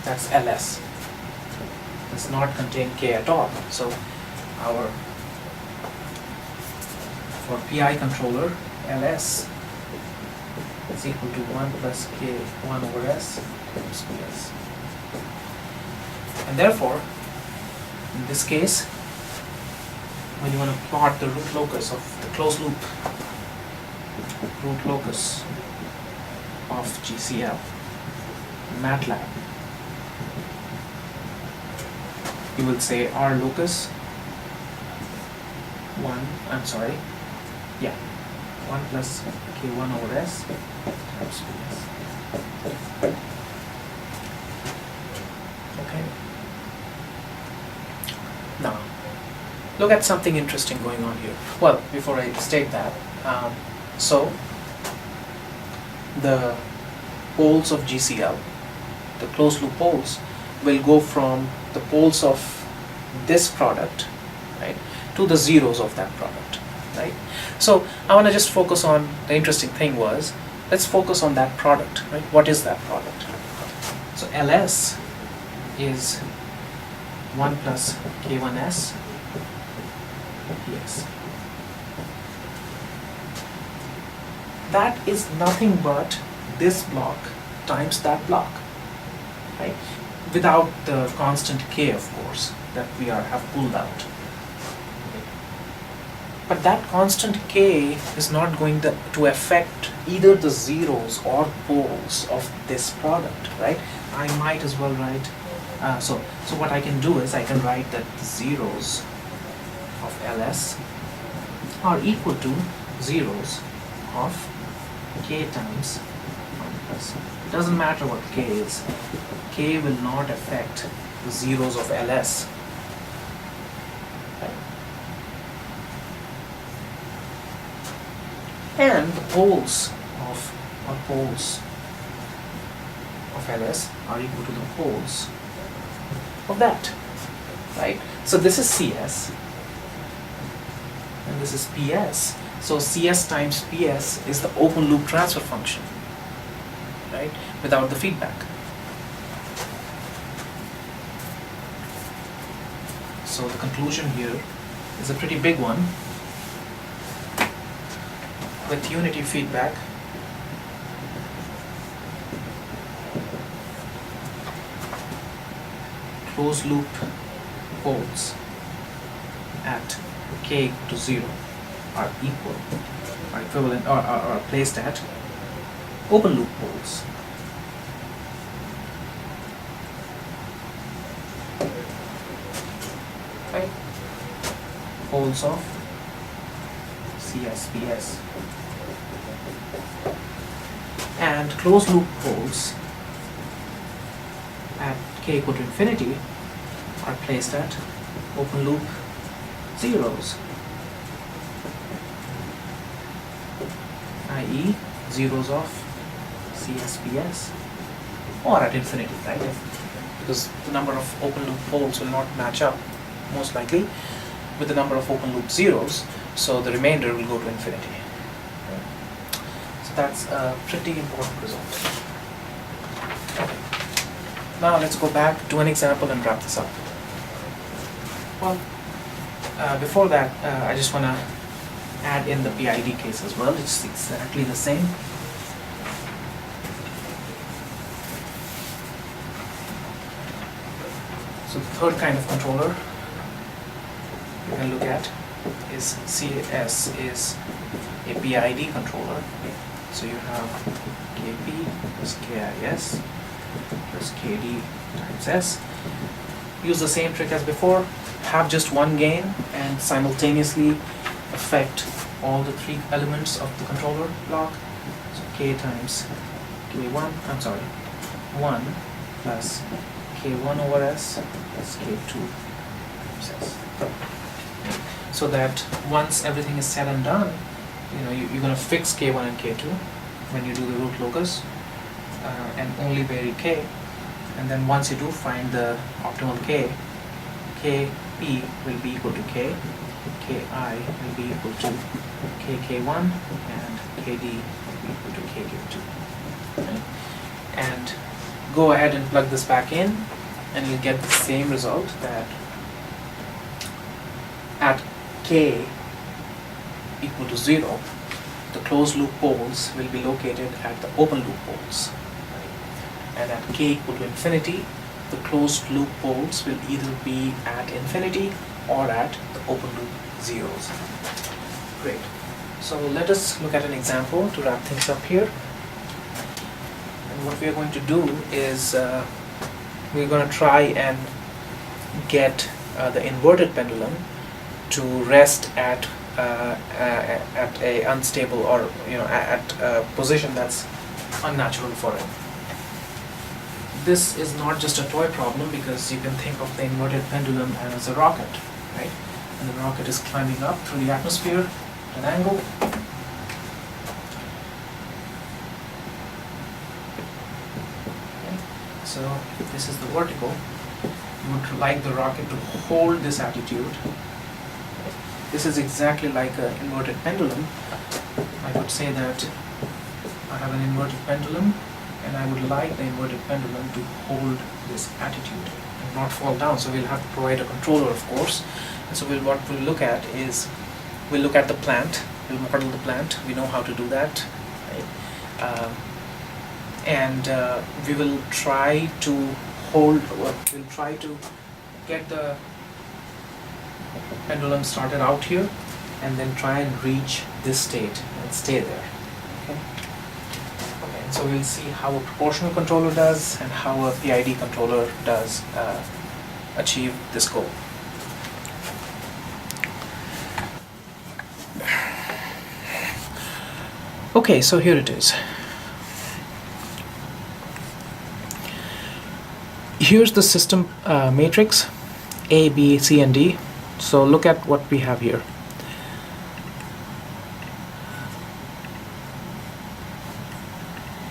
That's ls. Does not contain k at all. So our for PI controller, ls is equal to 1 plus k 1 over s times ps. And therefore, in this case, when you want to plot the root locus of the closed loop, root locus of GCL, MATLAB, you will say R locus 1 plus k1 over s times ps. Okay. Now, look at something interesting going on here. Well, before I state that, so the poles of GCL, the closed loop poles, will go from the poles of this product, right, to the zeros of that product, right? So I want to just focus on, the interesting thing was, let's focus on that product, right? What is that product? So ls is 1 plus k1s ps. That is nothing but this block times that block, right? Without the constant k, of course, that we have pulled out. But that constant k is not going to affect either the zeros or poles of this product, right? I might as well write, so what I can do is I can write that the zeros of ls are equal to zeros of k times 1 plus. It doesn't matter what k is. K will not affect the zeros of ls. And the poles of ls are equal to the poles of that, right? So this is cs and this is ps. So cs times ps is the open loop transfer function, right, without the feedback. So the conclusion here is a pretty big one. With unity feedback, closed loop poles at k equal to 0 are equal, are equivalent, or are placed at open loop poles. Okay. Poles of CSPS. And closed loop poles at k equal to infinity are placed at open loop zeros, i.e. zeros of CSPS, or at infinity, right? Because the number of open loop poles will not match up, most likely, with the number of open loop zeros, so the remainder will go to infinity. So that's a pretty important result. Okay. Now let's go back to an example and wrap this up. Well, before that, I just want to add in the PID case as well. It's exactly the same. So the third kind of controller you can look at is CS is a PID controller. So you have KP plus KIS plus KD times S. Use the same trick as before. Have just one gain and simultaneously affect all the three elements of the controller block. So K times K1, 1 plus K1 over S plus K2 times S. So that once everything is said and done, you're going to fix K1 and K2 when you do the root locus and only vary K. And then once you do find the optimal K, Kp will be equal to K, Ki will be equal to KK1, and Kd will be equal to K. k given to you. Right? And go ahead and plug this back in, and you'll get the same result, that at k equal to 0, the closed loop poles will be located at the open loop poles. Right? And at k equal to infinity, the closed loop poles will either be at infinity or at the open loop zeros. Great. So let us look at an example to wrap things up here. And what we are going to do is we're going to try and get the inverted pendulum to rest at a unstable, or at a position that's unnatural for it. This is not just a toy problem, because you can think of the inverted pendulum as a rocket, right? And the rocket is climbing up through the atmosphere at an angle. Okay. So if this is the vertical, you would like the rocket to hold this attitude. This is exactly like an inverted pendulum. I would say that I have an inverted pendulum, and I would like the inverted pendulum to hold this attitude and not fall down. So we'll have to provide a controller, of course. And so what we'll look at is, we'll look at the plant, we'll model the plant, we know how to do that, right? We will try to we'll try to get the pendulum started out here, and then try and reach this state and stay there. Okay. Okay. So we'll see how a proportional controller does and how a PID controller does achieve this goal. Okay, so here it is. Here's the system matrix, A, B, C, and D. So look at what we have here.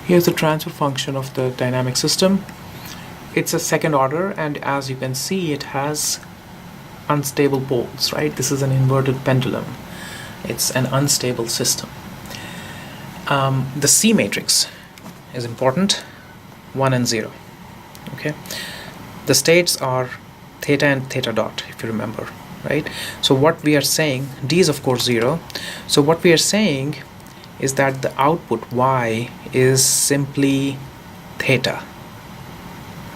Here's the transfer function of the dynamic system. It's a second order, and as you can see, it has unstable poles, right? This is an inverted pendulum. It's an unstable system. The C matrix is important, 1 and 0. Okay, the states are theta and theta dot, if you remember, right? So what we are saying, D is of course 0. So what we are saying is that the output Y is simply theta,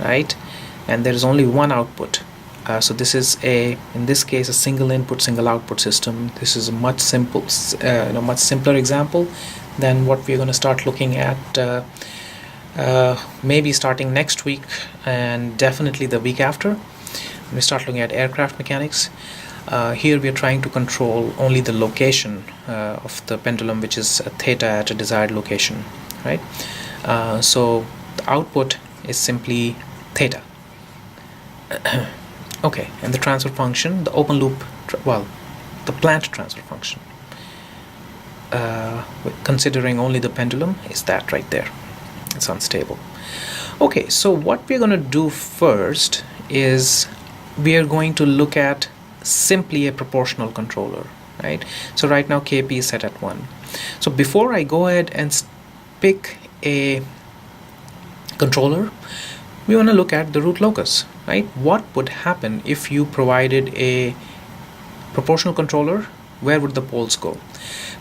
right? And there is only one output. So this is in this case, a single input, single output system. This is a much simpler example than what we're going to start looking at maybe starting next week, and definitely the week after. We start looking at aircraft mechanics. Here we are trying to control only the location of the pendulum, which is theta at a desired location, right? So the output is simply theta. Okay, and the transfer function, the open loop, the plant transfer function, considering only the pendulum, is that right there. It's unstable. Okay, so what we're going to do first is we are going to look at simply a proportional controller, right? So right now KP is set at 1. So before I go ahead and pick a controller, we want to look at the root locus, right? What would happen if you provided a proportional controller? Where would the poles go?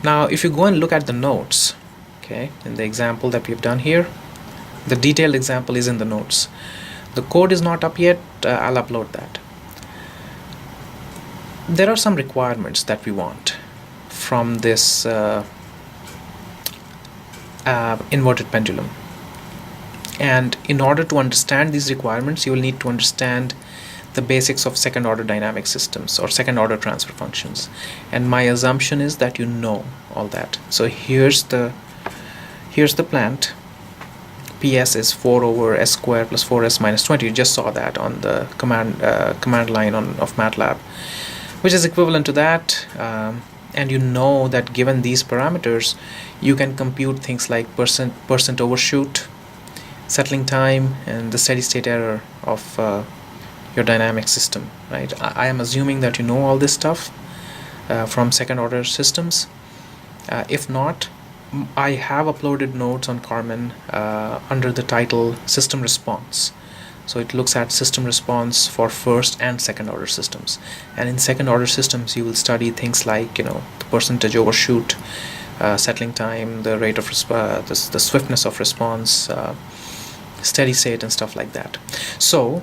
Now if you go and look at the notes, okay, in the example that we've done here, the detailed example is in the notes. The code is not up yet. I'll upload that. There are some requirements that we want from this inverted pendulum, and in order to understand these requirements, you will need to understand the basics of second order dynamic systems or second order transfer functions, and my assumption is that you know all that. So here's the plant. PS is 4 over s squared plus 4s minus 20. You just saw that on the command line of MATLAB, which is equivalent to that. And you know that given these parameters, you can compute things like percent overshoot, settling time, and the steady state error of your dynamic system, right? I am assuming that you know all this stuff from second order systems. If not, I have uploaded notes on Carmen under the title System Response. So it looks at system response for first and second order systems. And in second order systems, you will study things like, the percentage overshoot, settling time, the rate of the swiftness of response, steady state, and stuff like that. So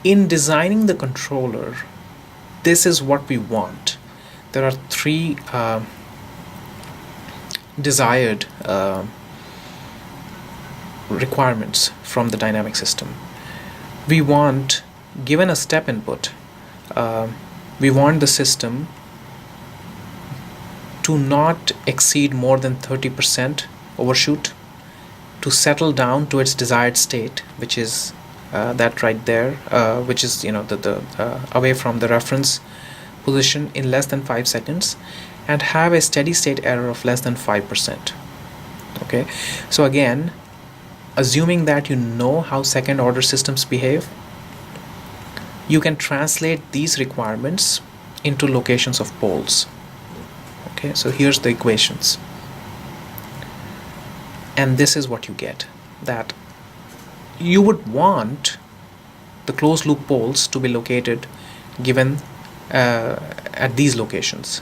in designing the controller, this is what we want. There are three desired requirements from the dynamic system. We want, given a step input, we want the system to not exceed more than 30% overshoot, to settle down to its desired state, which is that right there, which is the away from the reference position in less than 5 seconds, and have a steady state error of less than 5%. Okay, so again, assuming that you know how second order systems behave, you can translate these requirements into locations of poles. Okay, so here's the equations, and this is what you get, that you would want the closed loop poles to be located given at these locations,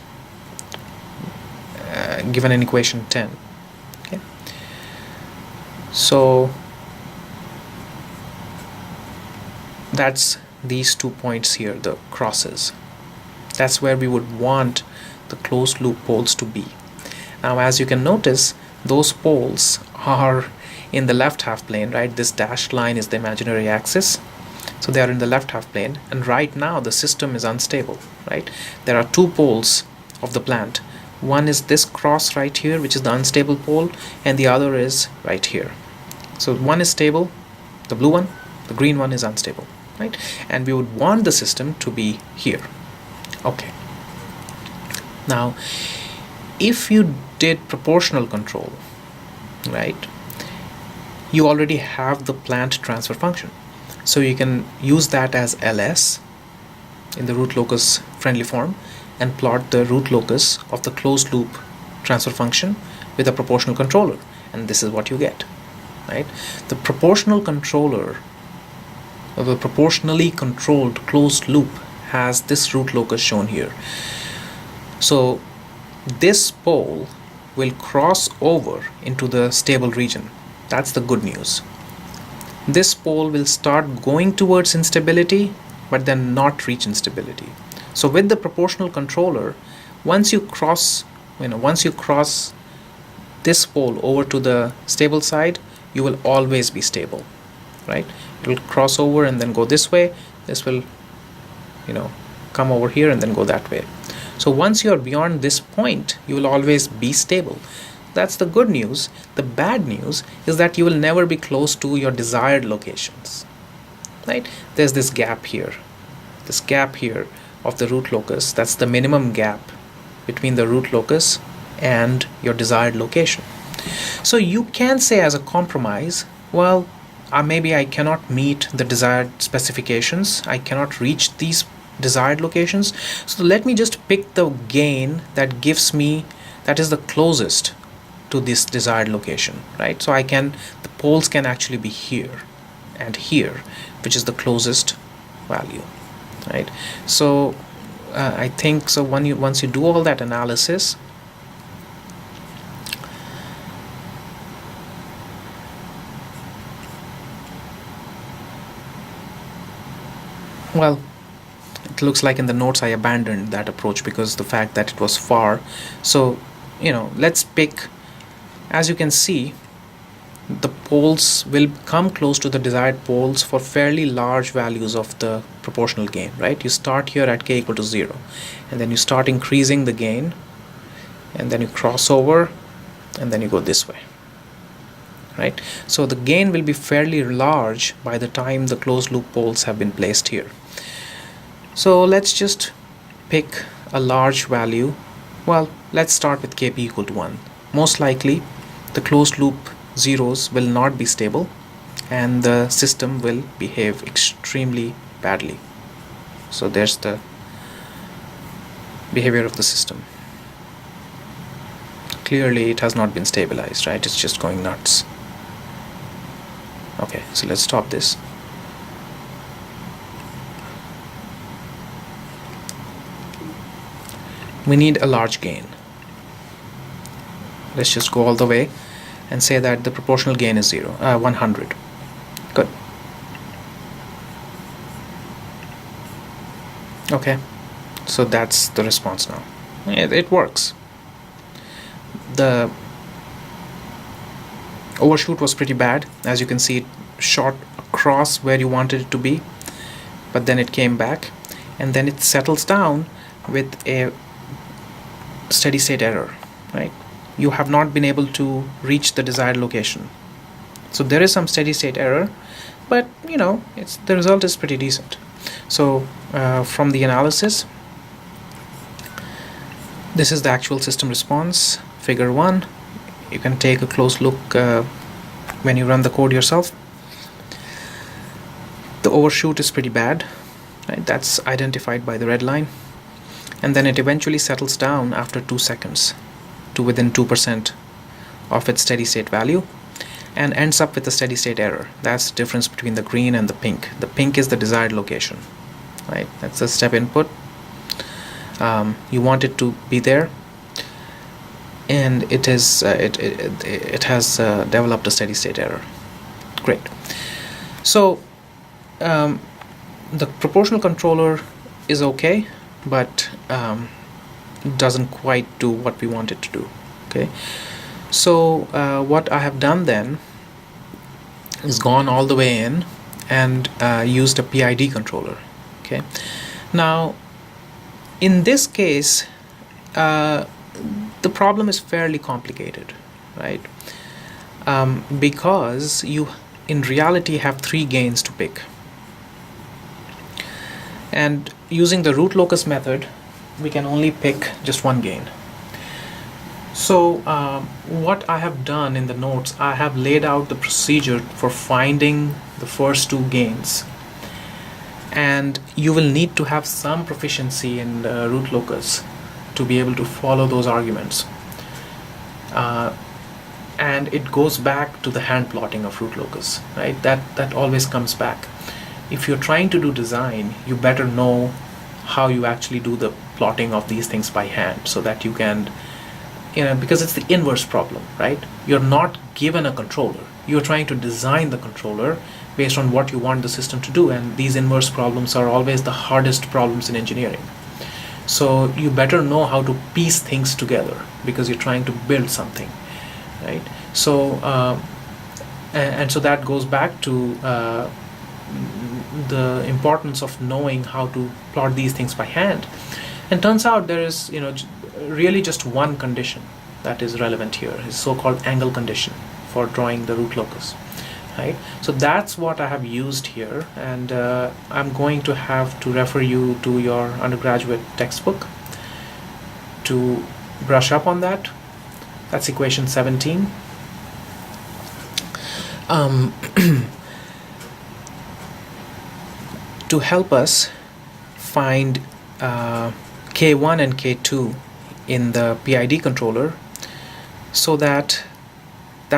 given in equation 10. Okay, so that's these 2 points here, the crosses. That's where we would want the closed loop poles to be. Now, as you can notice, those poles are in the left half plane, right? This dashed line is the imaginary axis. So they are in the left half plane, and right now the system is unstable, right? There are 2 poles of the plant. One is this cross right here, which is the unstable pole, and the other is right here. So one is stable, the blue one, the green one is unstable, right? And we would want the system to be here. Okay. Now, if you did proportional control, right, you already have the plant transfer function. So you can use that as ls in the root locus friendly form and plot the root locus of the closed loop transfer function with a proportional controller, and this is what you get, right? The proportional controller, or the proportionally controlled closed loop, has this root locus shown here. So this pole will cross over into the stable region. That's the good news. This pole will start going towards instability, but then not reach instability. So with the proportional controller, once you cross this pole over to the stable side, you will always be stable, right? It will cross over and then go this way. This will, come over here and then go that way. So once you are beyond this point, you will always be stable. That's the good news. The bad news is that you will never be close to your desired locations, right? There's this gap here of the root locus. That's the minimum gap between the root locus and your desired location. So you can say as a compromise, well, maybe I cannot meet the desired specifications. I cannot reach these desired locations. So let me just pick the gain that gives me, that is the closest to this desired location, right? So the poles can actually be here and here, which is the closest value, right? So I think so once you do all that analysis, well, it looks like in the notes I abandoned that approach because the fact that it was far. So let's pick, as you can see, the poles will come close to the desired poles for fairly large values of the proportional gain, right? You start here at k equal to 0, and then you start increasing the gain, and then you cross over, and then you go this way, right? So the gain will be fairly large by the time the closed loop poles have been placed here. So let's just pick a large value. Well, let's start with kp equal to 1. Most likely the closed loop zeros will not be stable and the system will behave extremely badly. So there's the behavior of the system. clearly it has not been stabilized, right? It's just going nuts. Okay, so let's stop this. We need a large gain. Let's just go all the way and say that the proportional gain is 100. Good. Okay, so that's the response now. It works. The overshoot was pretty bad. As you can see, it shot across where you wanted it to be, but then it came back, and then it settles down with a steady state error, right? You have not been able to reach the desired location. So there is some steady state error, but the result is pretty decent. So from the analysis, this is the actual system response, figure 1. You can take a close look when you run the code yourself. The overshoot is pretty bad, right? That's identified by the red line. And then it eventually settles down after 2 seconds to within 2% of its steady state value and ends up with a steady state error. That's the difference between the green and the pink. The pink is the desired location, right? That's the step input. You want it to be there, and it has developed a steady state error. Great. So the proportional controller is okay, but doesn't quite do what we want it to do. Okay, so what I have done then is gone all the way in and used a PID controller. Okay, now in this case the problem is fairly complicated, right? Because you in reality have 3 gains to pick, and using the root locus method we can only pick just 1 gain. So what I have done in the notes, I have laid out the procedure for finding the first 2 gains, and you will need to have some proficiency in root locus to be able to follow those arguments. And it goes back to the hand plotting of root locus, right? That always comes back. If you're trying to do design, you better know how you actually do the plotting of these things by hand, so that you can, because it's the inverse problem, right? You're not given a controller. You're trying to design the controller based on what you want the system to do, and these inverse problems are always the hardest problems in engineering. So you better know how to piece things together because you're trying to build something, right? So and so that goes back to the importance of knowing how to plot these things by hand. And turns out there is really just one condition that is relevant here, is so-called angle condition for drawing the root locus, right? So that's what I have used here, and I'm going to have to refer you to your undergraduate textbook to brush up on that. That's equation 17. To help us find K1 and K2 in the PID controller, so that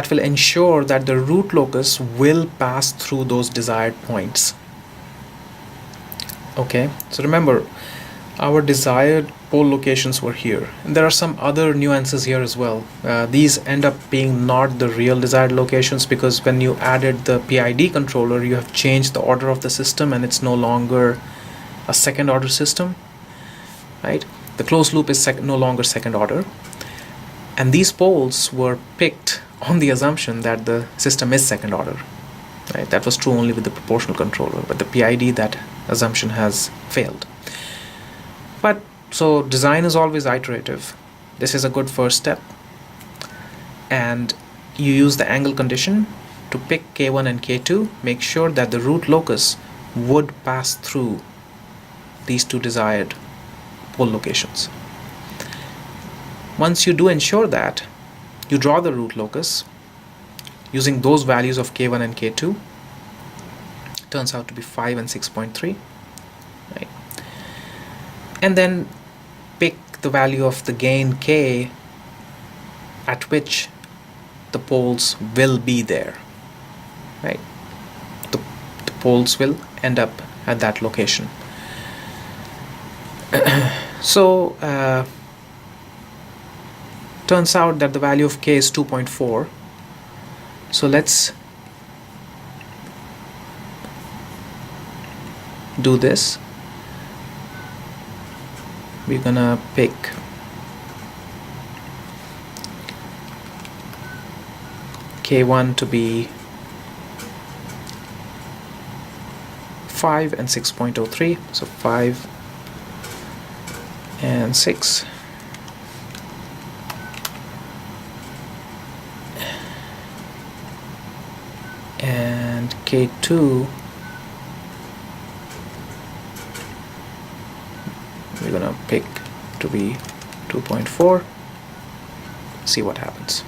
will ensure that the root locus will pass through those desired points. Okay, so remember, our desired pole locations were here, and there are some other nuances here as well. These end up being not the real desired locations, because when you added the PID controller, you have changed the order of the system, and it's no longer a second order system, right? The closed loop is no longer second order, and these poles were picked on the assumption that the system is second order, right? That was true only with the proportional controller, but the PID, that assumption has failed. But so design is always iterative. This is a good first step, and you use the angle condition to pick K1 and K2. Make sure that the root locus would pass through these 2 desired pole locations. Once you do ensure that, you draw the root locus using those values of K1 and K2. Turns out to be 5 and 6.3, right? And then pick the value of the gain K at which the poles will be there, right? The poles will end up at that location. So turns out that the value of k is 2.4. So let's do this. We're gonna pick k1 to be 5 and 6.03, so 5 and 6. And k2 we're gonna pick to be 2.4. See what happens.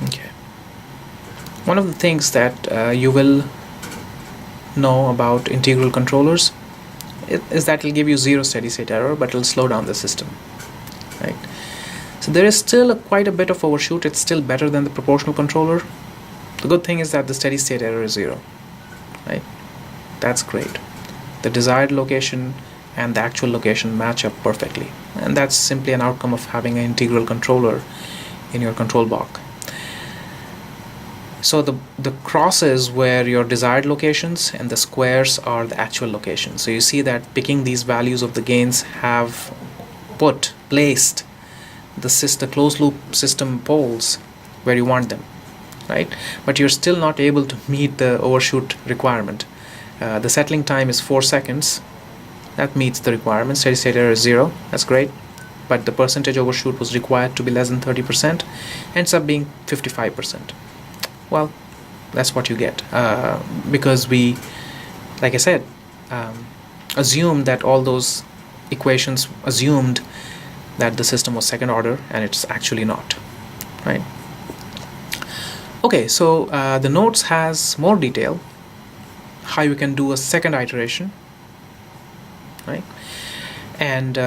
Okay. One of the things that you will know about integral controllers is that it'll give you zero steady state error, but it'll slow down the system, right? So there is still quite a bit of overshoot. It's still better than the proportional controller. The good thing is that the steady state error is zero, right? That's great. The desired location and the actual location match up perfectly, and that's simply an outcome of having an integral controller in your control block. So the crosses were your desired locations and the squares are the actual locations. So you see that picking these values of the gains have placed the closed loop system poles where you want them, right? But you're still not able to meet the overshoot requirement. The settling time is 4 seconds. That meets the requirement. Steady state error is 0. That's great. But the percentage overshoot was required to be less than 30%. Ends up being 55%. Well, that's what you get. Because we, like I said, assumed that all those equations assumed that the system was second order, and it's actually not, right? Okay, so the notes has more detail, how you can do a second iteration, right? And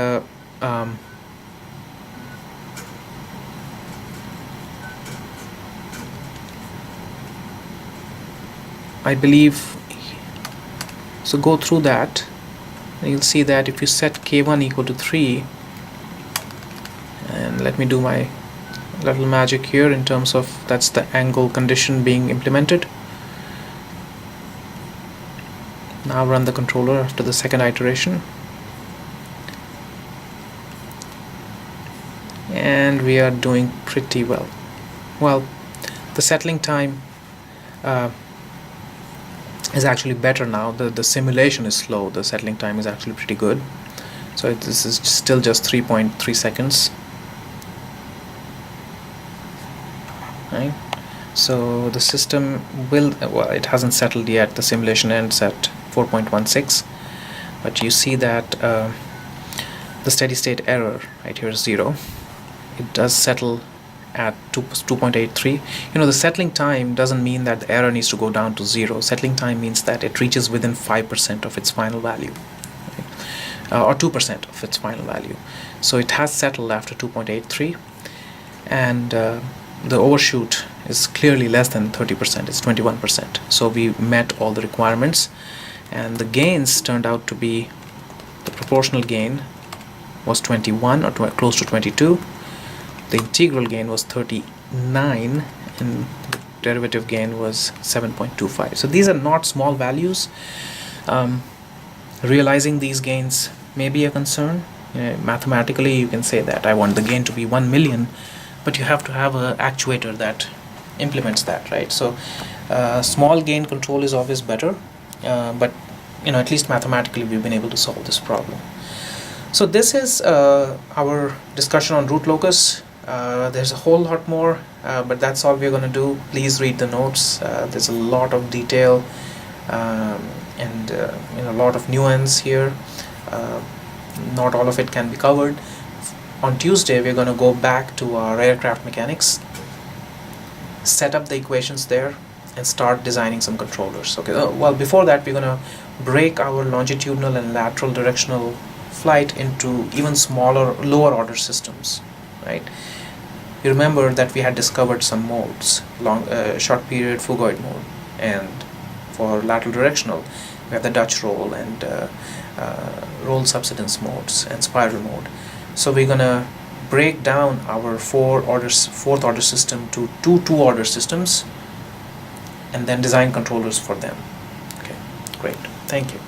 I believe, so go through that, and you'll see that if you set k1 equal to 3, and let me do my little magic here in terms of that's the angle condition being implemented. Now run the controller after the second iteration, and we are doing pretty well. Well, the settling time is actually better now. The simulation is slow. The settling time is actually pretty good. So this is still just 3.3 seconds. Right? So the system will, well, it hasn't settled yet. The simulation ends at 4.16, but you see that the steady state error right here is 0. It does settle at 2.83. You know, the settling time doesn't mean that the error needs to go down to 0. Settling time means that it reaches within 5% of its final value, right? Or 2% of its final value. So it has settled after 2.83, and the overshoot is clearly less than 30%. It's 21%. So we met all the requirements, and the gains turned out to be, the proportional gain was 21 or close to 22. The integral gain was 39, and the derivative gain was 7.25. So these are not small values. Realizing these gains may be a concern. Mathematically, you can say that I want the gain to be 1 million, but you have to have an actuator that implements that, right? So small gain control is always better, but at least mathematically we've been able to solve this problem. So this is our discussion on root locus. There's a whole lot more, but that's all we're going to do. Please read the notes. There's a lot of detail and a lot of nuance here. Not all of it can be covered. On Tuesday, we're going to go back to our aircraft mechanics, set up the equations there, and start designing some controllers. Okay. Well, before that, we're going to break our longitudinal and lateral directional flight into even smaller, lower order systems, right? You remember that we had discovered some modes, short period phugoid mode, and for lateral directional, we have the Dutch roll and roll subsidence modes and spiral mode. So we're gonna break down our fourth order system to two order systems, and then design controllers for them. Okay, great. Thank you.